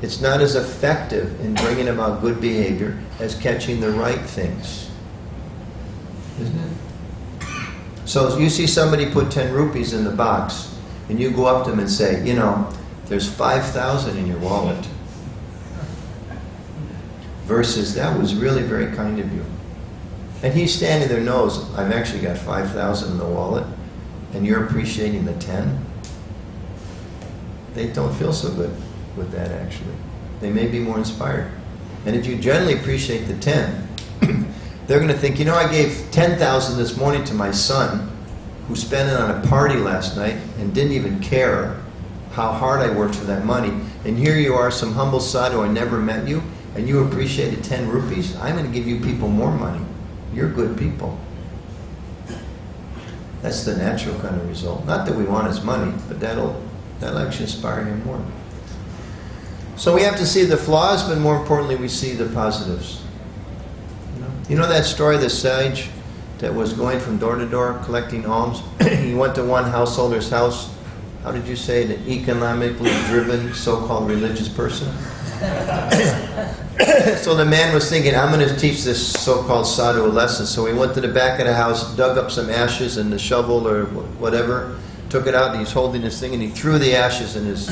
it's not as effective in bringing about good behavior as catching the right things. Isn't it? So you see somebody put 10 rupees in the box, and you go up to them and say, you know, there's 5,000 in your wallet. Versus, that was really very kind of you. And he's standing there, knows, I've actually got 5,000 in the wallet, and you're appreciating the 10. They don't feel so good with that, actually. They may be more inspired. And if you generally appreciate the 10, they're going to think, you know, I gave 10,000 this morning to my son, who spent it on a party last night and didn't even care how hard I worked for that money. And here you are, some humble sadhu, I never met you, and you appreciated 10 rupees. I'm going to give you people more money. You're good people. That's the natural kind of result. Not that we want his money, but that'll actually inspire him more. So we have to see the flaws, but more importantly, we see the positives. You know that story, the sage that was going from door to door collecting alms? He went to one householder's house. How did you say it? An economically driven, so-called religious person? So the man was thinking, I'm going to teach this so-called sadhu a lesson. So he went to the back of the house, dug up some ashes in the shovel or whatever, took it out, and he's holding this thing, and he threw the ashes in his,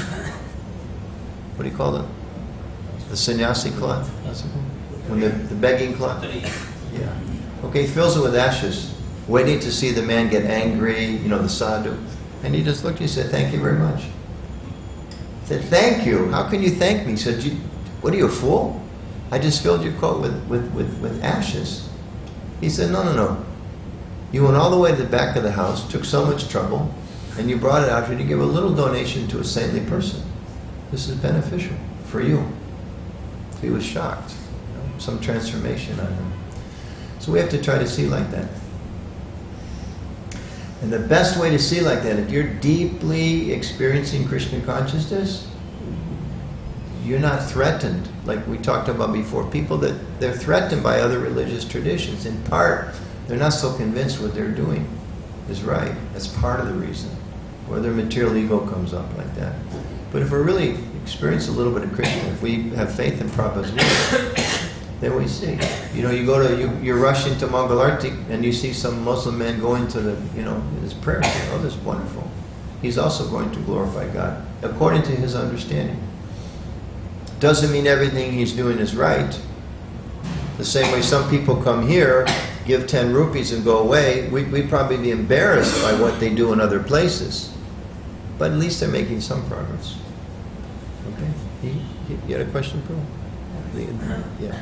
what do you call it? The sannyasi cloth? When the begging cloth? Yeah. Okay, he fills it with ashes, waiting to see the man get angry, you know, the sadhu. And he just looked, he said, thank you very much. He said, thank you? How can you thank me? He said, what are you, a fool? I just filled your coat with ashes. He said, no. You went all the way to the back of the house, took so much trouble, and you brought it out here to give a little donation to a saintly person. This is beneficial for you. He was shocked. Some transformation on him. So we have to try to see like that. And the best way to see like that, if you're deeply experiencing Krishna consciousness, you're not threatened, like we talked about before. People that they're threatened by other religious traditions. In part, they're not so convinced what they're doing is right. That's part of the reason. Or their material ego comes up like that. But if we're really experience a little bit of Krishna, if we have faith in Prabhupada's word, then we see. You know, you're rushing to Mangalarti and you see some Muslim man going to his prayer. Oh, that's wonderful. He's also going to glorify God according to his understanding. Doesn't mean everything he's doing is right. The same way some people come here, give 10 rupees and go away, we'd probably be embarrassed by what they do in other places. But at least they're making some progress. Okay? You had a question, Prabhu? Yeah.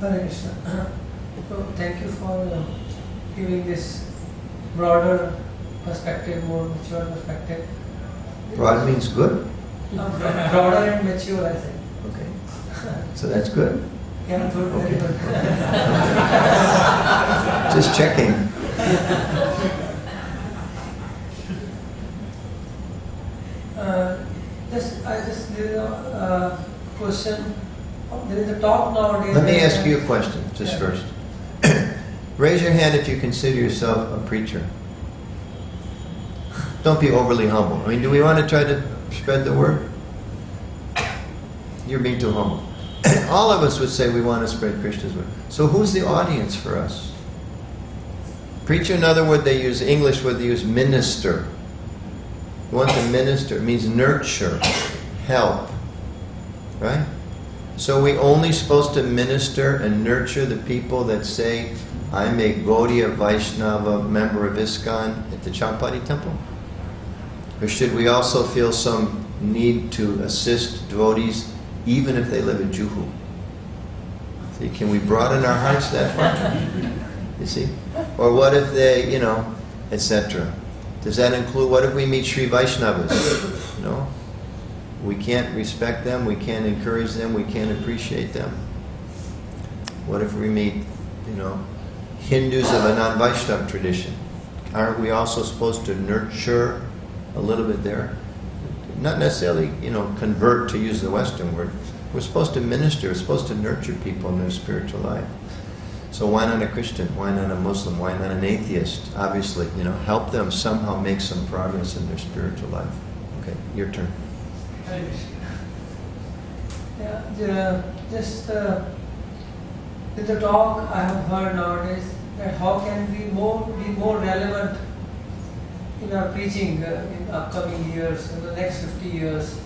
Hare Krishna. So thank you for giving this broader perspective, more mature perspective.
Broad means good?
Broader and mature, I think.
Okay. So that's good?
Yeah, good,
Okay.
very good.
Just checking.
There is a question. There is a talk nowadays.
Let me ask you a question, just first. Raise your hand if you consider yourself a preacher. Don't be overly humble. I mean, do we want to try to spread the word? You're being too humble. All of us would say we want to spread Krishna's word. So who's the audience for us? Preacher, another word they use, English word they use, minister. You want to minister. It means nurture, help. Right? So we only supposed to minister and nurture the people that say, I'm a Gaudiya Vaishnava member of ISKCON at the Champati temple? Or should we also feel some need to assist devotees even if they live in Juhu? See, can we broaden our hearts that far? You see? Or what if they, etc. Does that include, what if we meet Sri Vaishnavas? No? We can't respect them, we can't encourage them, we can't appreciate them. What if we meet, Hindus of a non-Vaishnava tradition? Aren't we also supposed to nurture a little bit there? Not necessarily, convert, to use the Western word. We're supposed to minister, we're supposed to nurture people in their spiritual life. So why not a Christian? Why not a Muslim? Why not an atheist? Obviously, help them somehow make some progress in their spiritual life. Okay, your turn.
Yeah, just in the talk I have heard nowadays that how can we be more relevant in our preaching in upcoming years, in the next 50 years.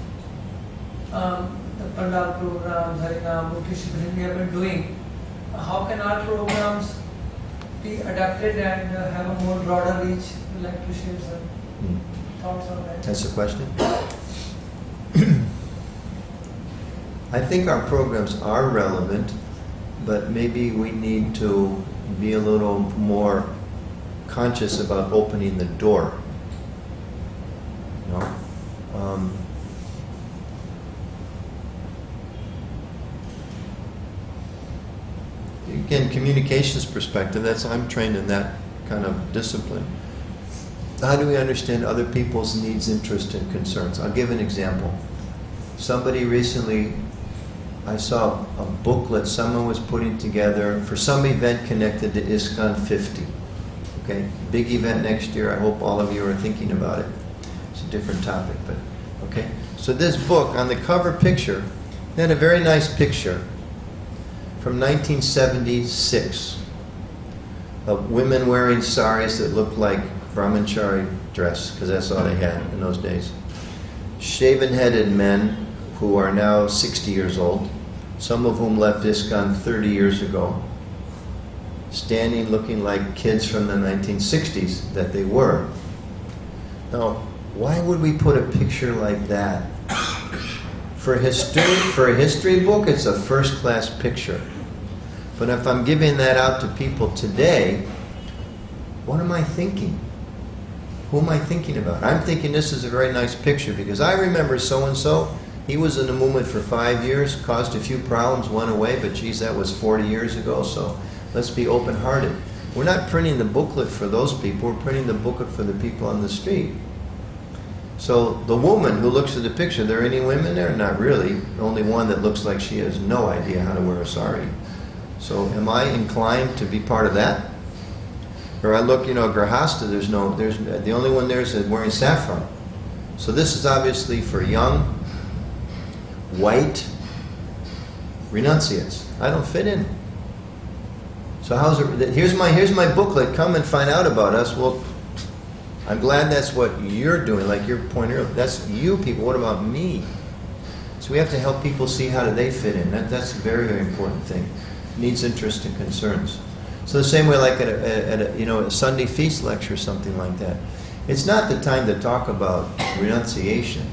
The Pandal programs, Harinam, Mukti Shibrin we have been doing. How can our programs be adapted and have a more broader reach? Would you like to share some thoughts on that?
That's a question. I think our programs are relevant, but maybe we need to be a little more conscious about opening the door. Again, communications perspective, I'm trained in that kind of discipline. How do we understand other people's needs, interests, and concerns? I'll give an example. Somebody recently, I saw a booklet someone was putting together for some event connected to ISKCON 50. Okay, big event next year. I hope all of you are thinking about it. It's a different topic, but okay. So this book, on the cover picture, it had a very nice picture from 1976 of women wearing saris that looked like brahmachari dress, because that's all they had in those days. Shaven-headed men who are now 60 years old, some of whom left ISKCON 30 years ago, standing looking like kids from the 1960s that they were. Now, why would we put a picture like that? For a history book, it's a first-class picture. But if I'm giving that out to people today, what am I thinking? Who am I thinking about? I'm thinking this is a very nice picture because I remember so-and-so. He was in the movement for 5 years, caused a few problems, went away, but geez, that was 40 years ago, so let's be open-hearted. We're not printing the booklet for those people, we're printing the booklet for the people on the street. So the woman who looks at the picture, are there any women there? Not really. Only one that looks like she has no idea how to wear a sari. So am I inclined to be part of that? Or I look, Grahasta, the only one there is wearing saffron. So this is obviously for young, white renunciates. I don't fit in. So how's it? Here's my booklet. Come and find out about us. Well, I'm glad that's what you're doing. Like your point earlier, that's you people. What about me? So we have to help people see how do they fit in. That's a very, very important thing. Needs, interests, and concerns. So the same way, like at a Sunday feast lecture, or something like that. It's not the time to talk about renunciation.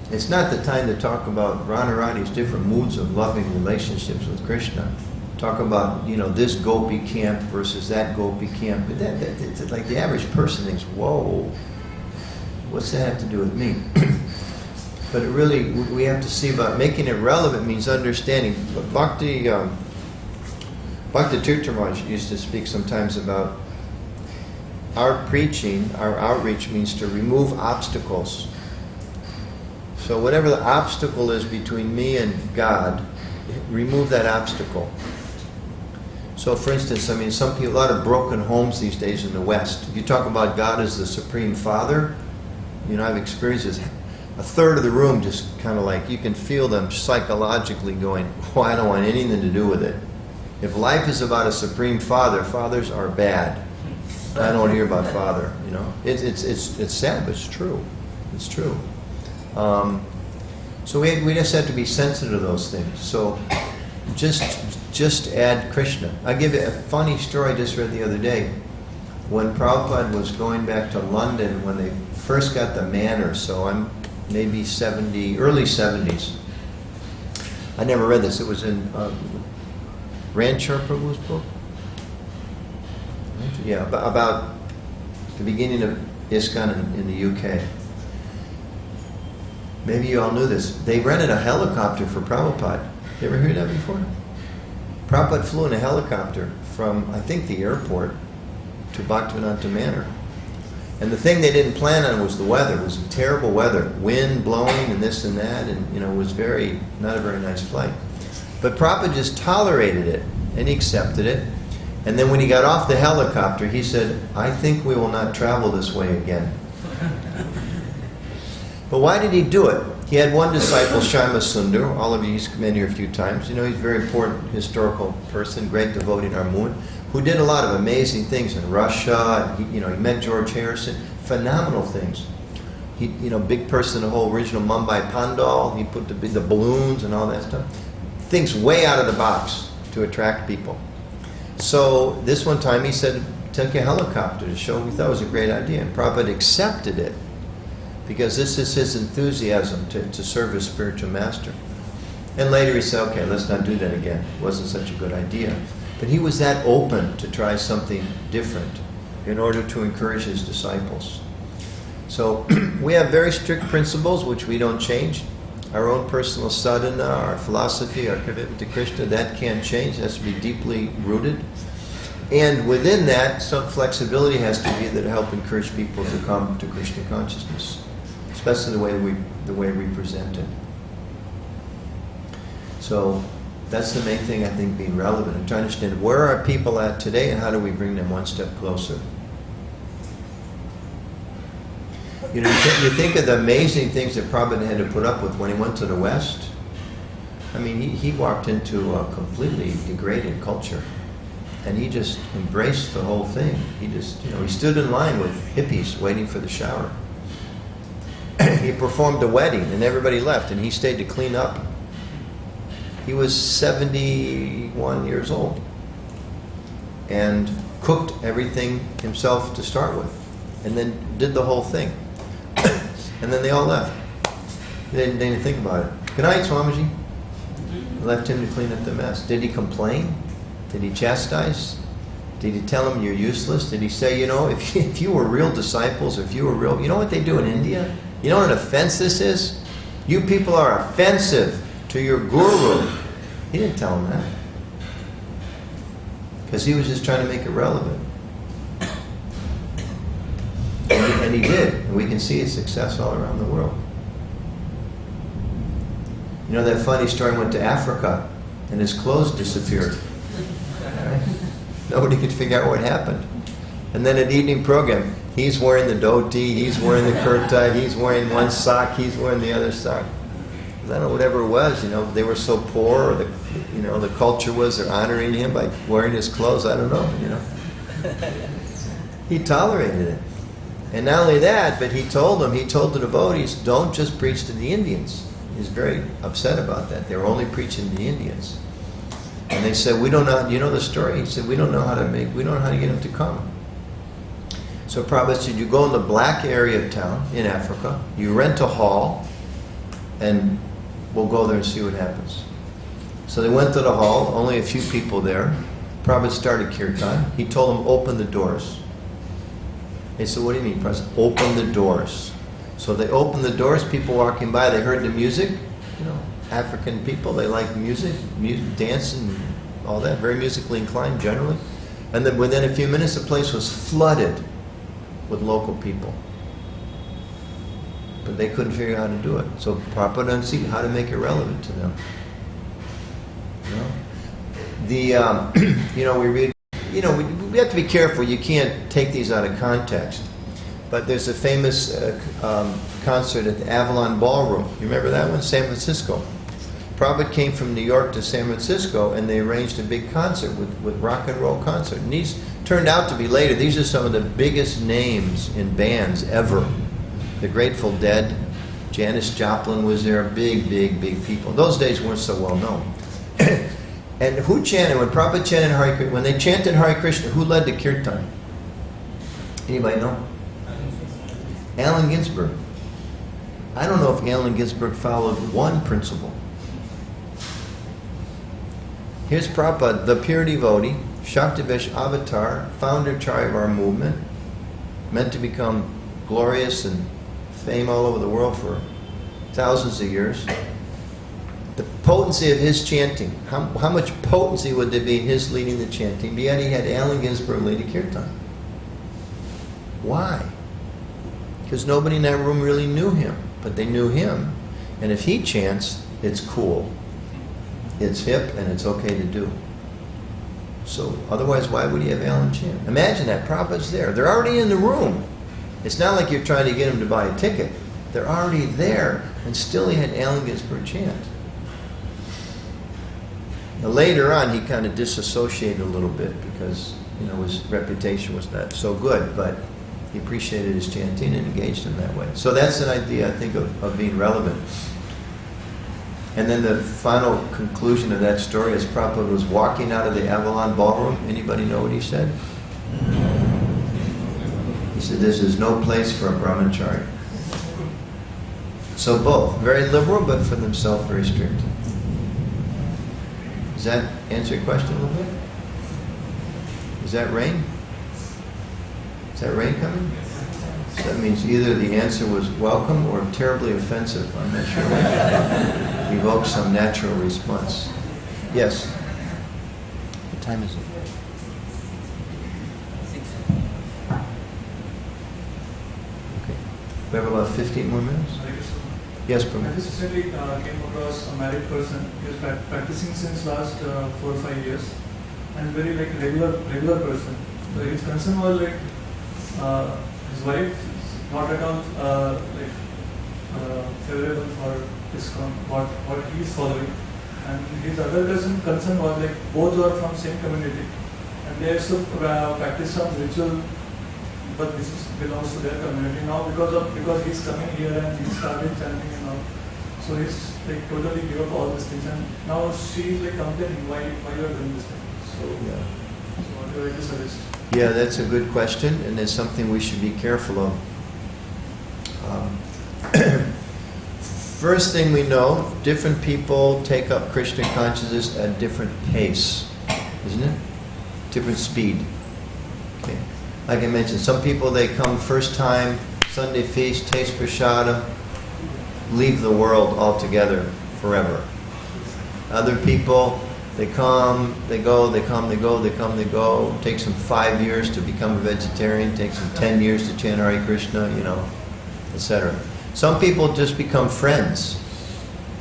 It's not the time to talk about Radharani's different moods of loving relationships with Krishna. Talk about, this gopi camp versus that gopi camp. But it's like the average person thinks, whoa, what's that have to do with me? But it really, we have to see about making it relevant means understanding. Bhakti Tirtha used to speak sometimes about our preaching, our outreach means to remove obstacles. So whatever the obstacle is between me and God, remove that obstacle. So for instance, some people, a lot of broken homes these days in the West. If you talk about God as the Supreme Father, I've experienced this. A third of the room just kind of like, you can feel them psychologically going, oh, I don't want anything to do with it. If life is about a supreme father, fathers are bad. I don't want to hear about father, It's sad, but it's true. It's true. So we just have to be sensitive to those things. So just add Krishna. I'll give you a funny story I just read the other day. When Prabhupada was going back to London, when they first got the manor, so I'm maybe early 70s. I never read this. It was in Ranchar Prabhu's book. Yeah, about the beginning of ISKCON in the UK. Maybe you all knew this. They rented a helicopter for Prabhupada. You ever heard that before? Prabhupada flew in a helicopter from, I think, the airport to Bhaktivinoda Manor. And the thing they didn't plan on was the weather. It was terrible weather. Wind blowing and this and that, and it was not a very nice flight. But Prabhupada just tolerated it, and he accepted it. And then when he got off the helicopter, he said, I think we will not travel this way again. But why did he do it? He had one disciple, Shama Sundar. All of you, he's come in here a few times. He's a very important historical person, great devotee in our movement, who did a lot of amazing things in Russia. He met George Harrison, phenomenal things. He, big person, the whole original Mumbai Pandal. He put the balloons and all that stuff. Things way out of the box to attract people. So this one time he said, take a helicopter to show. We thought it was a great idea. And Prabhupada accepted it because this is his enthusiasm to serve his spiritual master. And later he said, okay, let's not do that again. It wasn't such a good idea. But he was that open to try something different in order to encourage his disciples. So we have very strict principles which we don't change. Our own personal sadhana, our philosophy, our commitment to Krishna, that can't change. It has to be deeply rooted. And within that, some flexibility has to be there to help encourage people to come to Krishna consciousness, especially the way we present it. So that's the main thing, I think, being relevant, and to understand where are people at today and how do we bring them one step closer. You think of the amazing things that Prabhupada had to put up with when he went to the West. I mean, he walked into a completely degraded culture, and he just embraced the whole thing. He just, he stood in line with hippies waiting for the shower. He performed a wedding, and everybody left, and he stayed to clean up. He was 71 years old, and cooked everything himself to start with, and then did the whole thing. And then they all left. They didn't think about it. Good night, Swamiji. Left him to clean up the mess. Did he complain? Did he chastise? Did he tell him you're useless? Did he say, if you were real disciples, if you were real, you know what they do in India? You know what an offense this is? You people are offensive to your guru. He didn't tell him that. Because he was just trying to make it relevant. And he did. And we can see his success all around the world. That funny story, went to Africa and his clothes disappeared. Nobody could figure out what happened. And then at evening program, he's wearing the dhoti, he's wearing the kurta, he's wearing one sock, he's wearing the other sock. I don't know, whatever it was, they were so poor, or the culture was, they're honoring him by wearing his clothes, I don't know, He tolerated it. And not only that, but he told the devotees, don't just preach to the Indians. He was very upset about that. They were only preaching to the Indians. And they said, we don't know, you know the story? He said, we don't know how to get them to come. So Prabhupada said, you go in the black area of town in Africa, you rent a hall, and we'll go there and see what happens. So they went to the hall, only a few people there. Prabhupada started kirtan. He told them, open the doors. They said, what do you mean, Prabhupada? Open the doors. So they opened the doors, people walking by, they heard the music. African people, they like music, dance and all that, very musically inclined generally. And then within a few minutes, the place was flooded with local people. But they couldn't figure out how to do it. So Prabhupada didn't see how to make it relevant to them. We read, we have to be careful. You can't take these out of context. But there's a famous concert at the Avalon Ballroom. You remember that one? San Francisco. Prabhupada came from New York to San Francisco, and they arranged a big concert with rock and roll concert. And these turned out to be later, these are some of the biggest names in bands ever. The Grateful Dead, Janis Joplin was there, big people. Those days weren't so well known. And who chanted, when Prabhupada chanted Hare Krishna, when they chanted Hare Krishna, who led the kirtan? Anybody know? Allen Ginsberg. I don't know if Allen Ginsberg followed one principle. Here's Prabhupada, the pure devotee, Shaktivesh avatar, founder Charya of our movement, meant to become glorious and fame all over the world for thousands of years. The potency of his chanting, how much potency would there be in his leading the chanting? But yet he had Allen Ginsberg lead a kirtan. Why? Because nobody in that room really knew him, but they knew him. And if he chants, it's cool. It's hip and it's okay to do. So otherwise, why would he have Allen chant? Imagine that, Prabhupada's there. They're already in the room. It's not like you're trying to get him to buy a ticket. They're already there, and still he had Allen Ginsberg chant. Now later on, he kind of disassociated a little bit because, you know, his reputation was not so good, but he appreciated his chanting and engaged in that way. So that's an idea, I think, of being relevant. And then the final conclusion of that story is Prabhupada was walking out of the Avalon Ballroom. Anybody know what he said? He said, "This is no place for a brahmachari." So both, very liberal, but for themselves very strict. Does that answer your question a little bit? Is that rain? Is that rain coming? So that means either the answer was welcome or terribly offensive. I'm not sure which evokes some natural response. Yes? What time is it? Okay. We have about 15 more minutes? Yes,
I
Prabhu.
just recently came across a married person. He is practicing since last 4 or 5 years, and very like regular person. So his concern was like his wife is not at all favorable for his what he is following, and his other concern was like both were from same community, and they also practice some ritual, but this belongs to their community now because he's coming here and he started chanting and all. So he's like totally give up all these things, and now she's like complaining why you are doing this thing. So,
Yeah.
So what do I to suggest?
Yeah, that's a good question, and it's something we should be careful of. First thing we know, different people take up Krishna consciousness at different pace, isn't it? Different speed. Okay. Like I mentioned, some people, they come first time, Sunday feast, taste prashadam, leave the world altogether forever. Other people, they come, they go, they come, they go, they come, they go. It takes them 5 years to become a vegetarian, it takes them 10 years to chant Hare Krishna, you know, etc. Some people just become friends.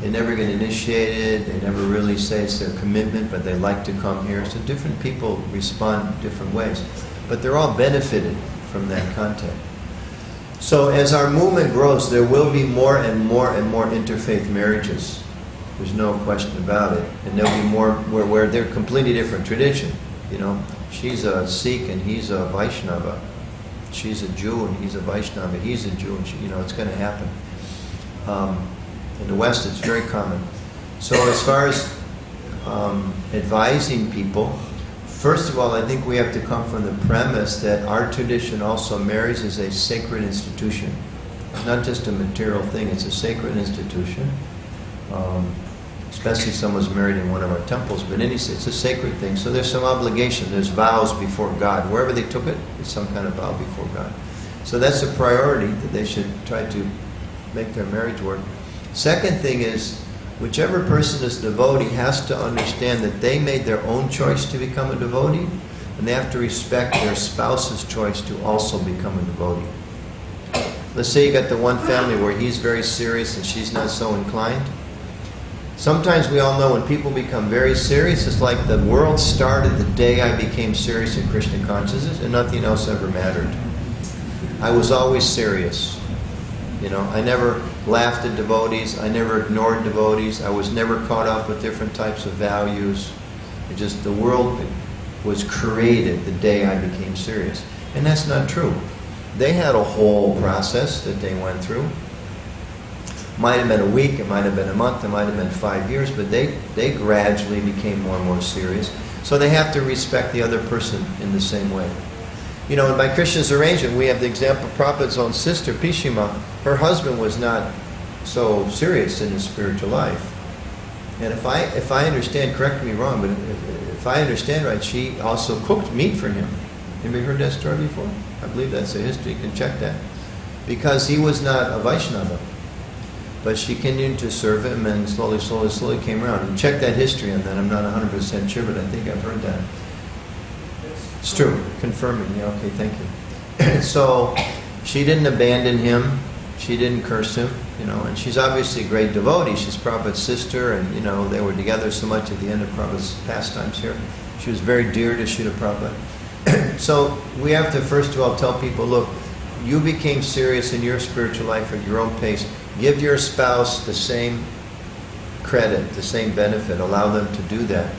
They never get initiated, they never really say it's their commitment, but they like to come here. So different people respond different ways. But they're all benefited from that contact. So as our movement grows, there will be more and more and more interfaith marriages. There's no question about it. And there'll be more where they're completely different tradition. You know, she's a Sikh and he's a Vaishnava. She's a Jew and he's a Vaishnava. He's a Jew and she, you know, it's going to happen. In the West, it's very common. So as far as advising people, first of all, I think we have to come from the premise that our tradition also marries as a sacred institution. It's not just a material thing, it's a sacred institution. Especially if someone's married in one of our temples, but it's a sacred thing. So there's some obligation, there's vows before God. Wherever they took it, it's some kind of vow before God. So that's a priority, that they should try to make their marriage work. Second thing is, whichever person is devotee has to understand that they made their own choice to become a devotee, and they have to respect their spouse's choice to also become a devotee. Let's say you got the one family where he's very serious and she's not so inclined. Sometimes we all know when people become very serious, it's like the world started the day I became serious in Krishna consciousness and nothing else ever mattered. I was always serious. You know, I never laughed at devotees. I never ignored devotees. I was never caught up with different types of values. It just, the world was created the day I became serious. And that's not true. They had a whole process that they went through. Might have been a week, it might have been a month, it might have been 5 years, but they gradually became more and more serious. So they have to respect the other person in the same way. You know, and by Krishna's arrangement, we have the example of Prabhupada's own sister, Pishima. Her husband was not so serious in his spiritual life. And if I understand, correct me wrong, but if I understand right, she also cooked meat for him. Have you heard that story before? I believe that's a history, you can check that. Because he was not a Vaishnava. But she continued to serve him and slowly came around. And check that history on that. I'm not 100% sure, but I think I've heard that. It's true. Confirming. Yeah, okay, thank you. So she didn't abandon him. She didn't curse him, you know, and she's obviously a great devotee. She's Prabhupada's sister, and, you know, they were together so much at the end of Prabhupada's pastimes here. She was very dear to Srila Prabhupada. So we have to first of all tell people, look, you became serious in your spiritual life at your own pace. Give your spouse the same credit, the same benefit. Allow them to do that.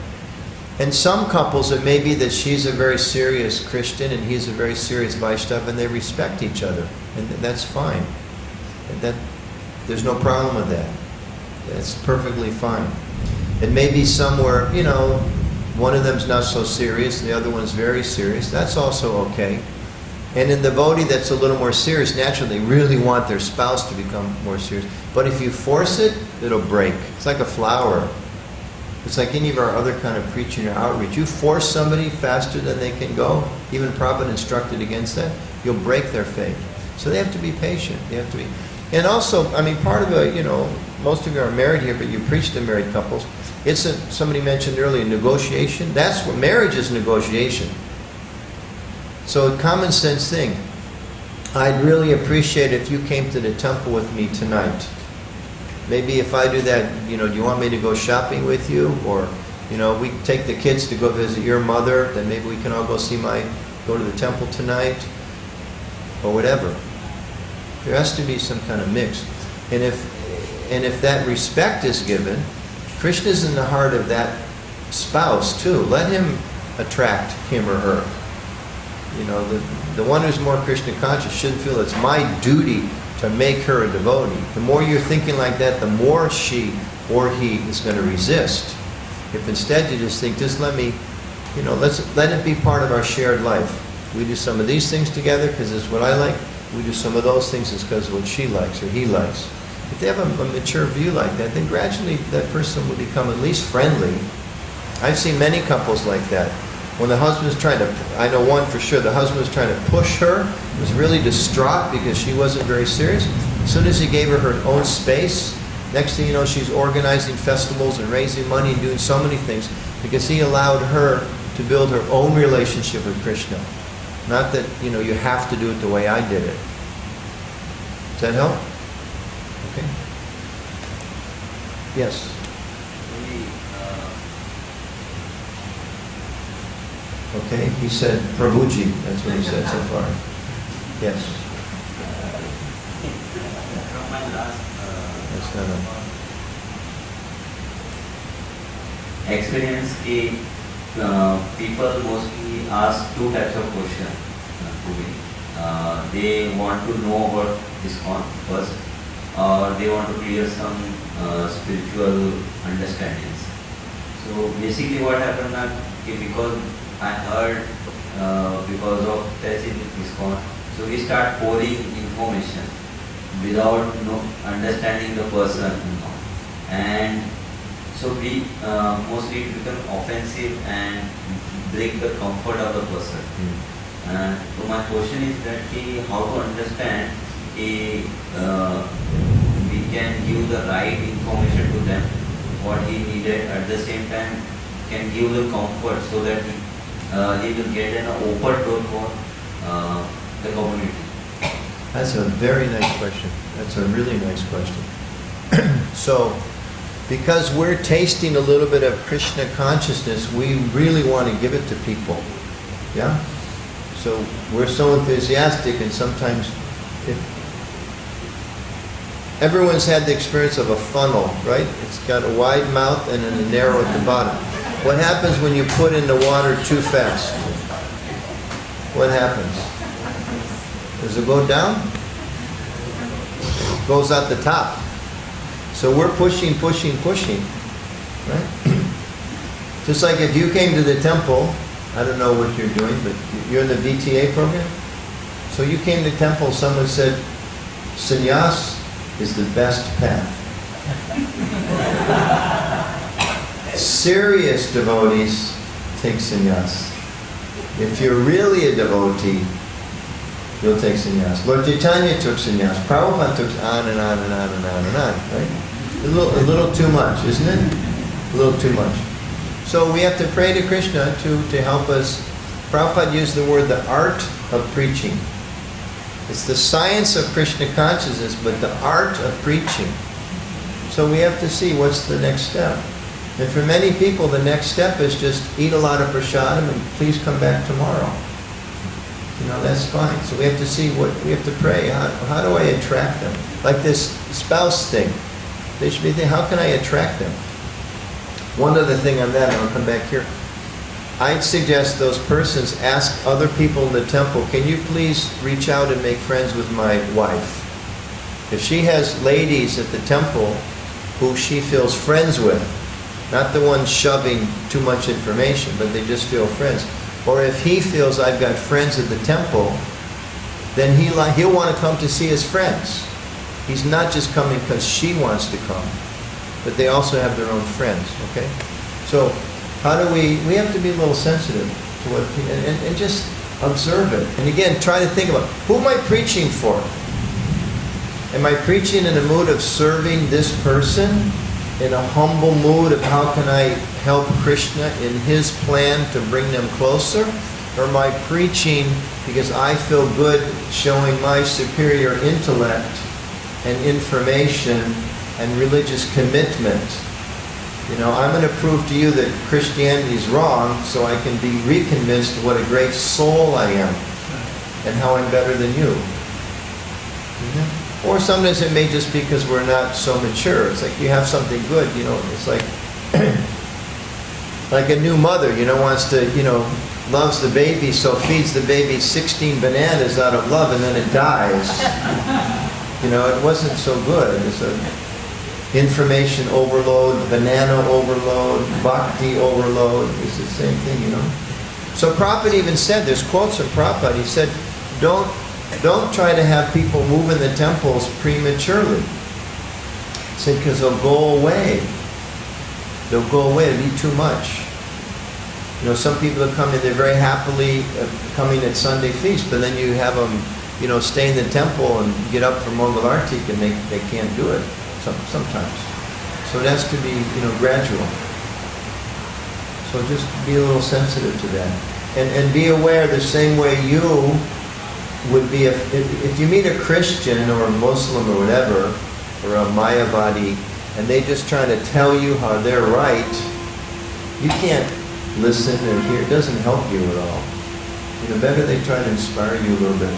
And some couples, it may be that she's a very serious Christian and he's a very serious Vaishnava, and they respect each other. And that's fine. And there's no problem with that. That's perfectly fine. It may be somewhere, you know, one of them's not so serious, the other one's very serious. That's also okay. And in the devotee that's a little more serious, naturally, they really want their spouse to become more serious. But if you force it, it'll break. It's like a flower. It's like any of our other kind of preaching or outreach. You force somebody faster than they can go, even Prabhupada instructed against that, you'll break their faith. So they have to be patient. They have to be. And also, I mean, part of it, you know, most of you are married here, but you preach to married couples. It's somebody mentioned earlier, negotiation. That's what marriage is, negotiation. So a common sense thing. I'd really appreciate if you came to the temple with me tonight. Maybe if I do that, you know, do you want me to go shopping with you? Or, you know, we take the kids to go visit your mother, then maybe we can all go to the temple tonight, or whatever. There has to be some kind of mix. And if that respect is given, Krishna's in the heart of that spouse too. Let him attract him or her. You know, the one who's more Krishna conscious shouldn't feel it's my duty to make her a devotee. The more you're thinking like that, the more she or he is going to resist. If instead you just think, just let me, you know, let it be part of our shared life. We do some of these things together because it's what I like. We do some of those things is because of what she likes or he likes. If they have a mature view like that, then gradually that person will become at least friendly. I've seen many couples like that. When the husband's trying to, I know one for sure, the husband was trying to push her, was really distraught because she wasn't very serious. As soon as he gave her her own space, next thing you know, she's organizing festivals and raising money and doing so many things because he allowed her to build her own relationship with Krishna. Not that, you know, you have to do it the way I did it. Does that help? Okay. Yes. Okay, he said Prabhuji, that's what he said so far. Yes. That's not
experience ki people mostly ask two types of questions to me. They want to know about ISKCON first, or they want to clear some spiritual understandings. So basically what happened that because I heard because of testing ISKCON, so we start pouring information without understanding the person, and so we mostly it becomes offensive and break the comfort of the person. So my question is that how to understand we can give the right information to them, what he needed, at the same time can give the comfort so that he will get an open door for the community.
That's a very nice question. That's a really nice question. So, because we're tasting a little bit of Krishna consciousness, we really want to give it to people. Yeah? So we're so enthusiastic, and sometimes if everyone's had the experience of a funnel, right? It's got a wide mouth and then a narrow at the bottom. What happens when you put in the water too fast? What happens? Does it go down? It goes out the top. So we're pushing, right? Just like if you came to the temple, I don't know what you're doing, but you're in the VTA program? So you came to temple, someone said, sannyas is the best path. Serious devotees take sannyas. If you're really a devotee, you'll take sannyas. Lord Chaitanya took sannyas. Prabhupada took on and on and on and on and on, right? A little too much, isn't it? A little too much. So we have to pray to Krishna to help us. Prabhupada used the word the art of preaching. It's the science of Krishna consciousness, but the art of preaching. So we have to see what's the next step. And for many people, the next step is just eat a lot of prasadam and please come back tomorrow. That's fine. So we have to see what we have to pray. How do I attract them? Like this spouse thing. They should be thinking, how can I attract them? One other thing on that, and I'll come back here. I'd suggest those persons ask other people in the temple, can you please reach out and make friends with my wife? If she has ladies at the temple who she feels friends with, not the ones shoving too much information, but they just feel friends. Or if he feels I've got friends at the temple, then he'll want to come to see his friends. He's not just coming because she wants to come, but they also have their own friends, okay? So how do we have to be a little sensitive to what, and just observe it. And again, try to think about, who am I preaching for? Am I preaching in a mood of serving this person? In a humble mood of how can I help Krishna in his plan to bring them closer? Or am I preaching because I feel good showing my superior intellect and information and religious commitment? I'm going to prove to you that Christianity is wrong so I can be reconvinced what a great soul I am and how I'm better than you. Or sometimes it may just be because we're not so mature. It's like you have something good, it's like like a new mother, wants to, loves the baby, so feeds the baby 16 bananas out of love and then it dies. It wasn't so good. It's a information overload, banana overload, bhakti overload. It's the same thing, So Prabhupada even said, there's quotes from Prabhupada, he said, don't try to have people move in the temples prematurely. He said, because they'll go away. They'll go away, it'll be too much. Some people that come in, they're very happily coming at Sunday feast, but then you have them, stay in the temple and get up for Mangal Artik and they can't do it sometimes. So it has to be, gradual. So just be a little sensitive to that. And be aware the same way you would be if you meet a Christian or a Muslim or whatever, or a Mayavadi, and they just trying to tell you how they're right, you can't listen and hear. It doesn't help you at all. Better they try to inspire you a little bit.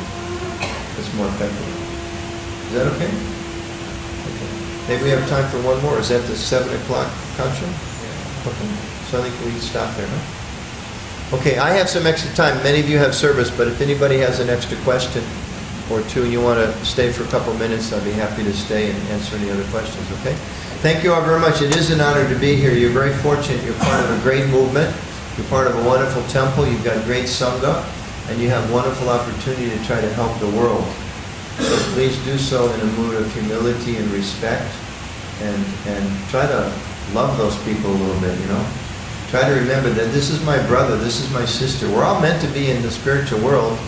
It's more effective. Is that okay? Okay. Maybe we have time for one more. Is that the 7 o'clock contra? Yeah. Okay. So I think we stop there, huh? Okay, I have some extra time. Many of you have service, but if anybody has an extra question or two and you want to stay for a couple minutes, I'd be happy to stay and answer any other questions, okay? Thank you all very much. It is an honor to be here. You're very fortunate. You're part of a great movement. You're part of a wonderful temple. You've got great Sangha, and you have wonderful opportunity to try to help the world. So please do so in a mood of humility and respect, and try to love those people a little bit, Try to remember that this is my brother, this is my sister. We're all meant to be in the spiritual world.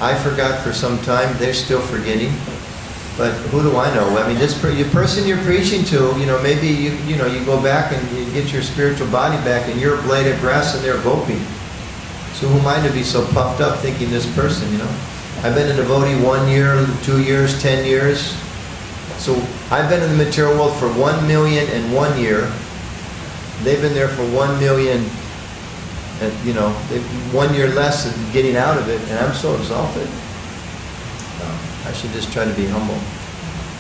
I forgot for some time, they're still forgetting. But who do I know? I mean, this person you're preaching to, maybe you go back and you get your spiritual body back and you're a blade of grass and they're a gopi. So who am I to be so puffed up thinking this person, I've been a devotee 1 year, 2 years, 10 years. So I've been in the material world for 1,000,001 year. They've been there for 1,000,001 you know, 1 year less of getting out of it, and I'm so exalted. I should just try to be humble.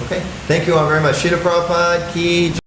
Okay, thank you all very much. Srila Prabhupada ki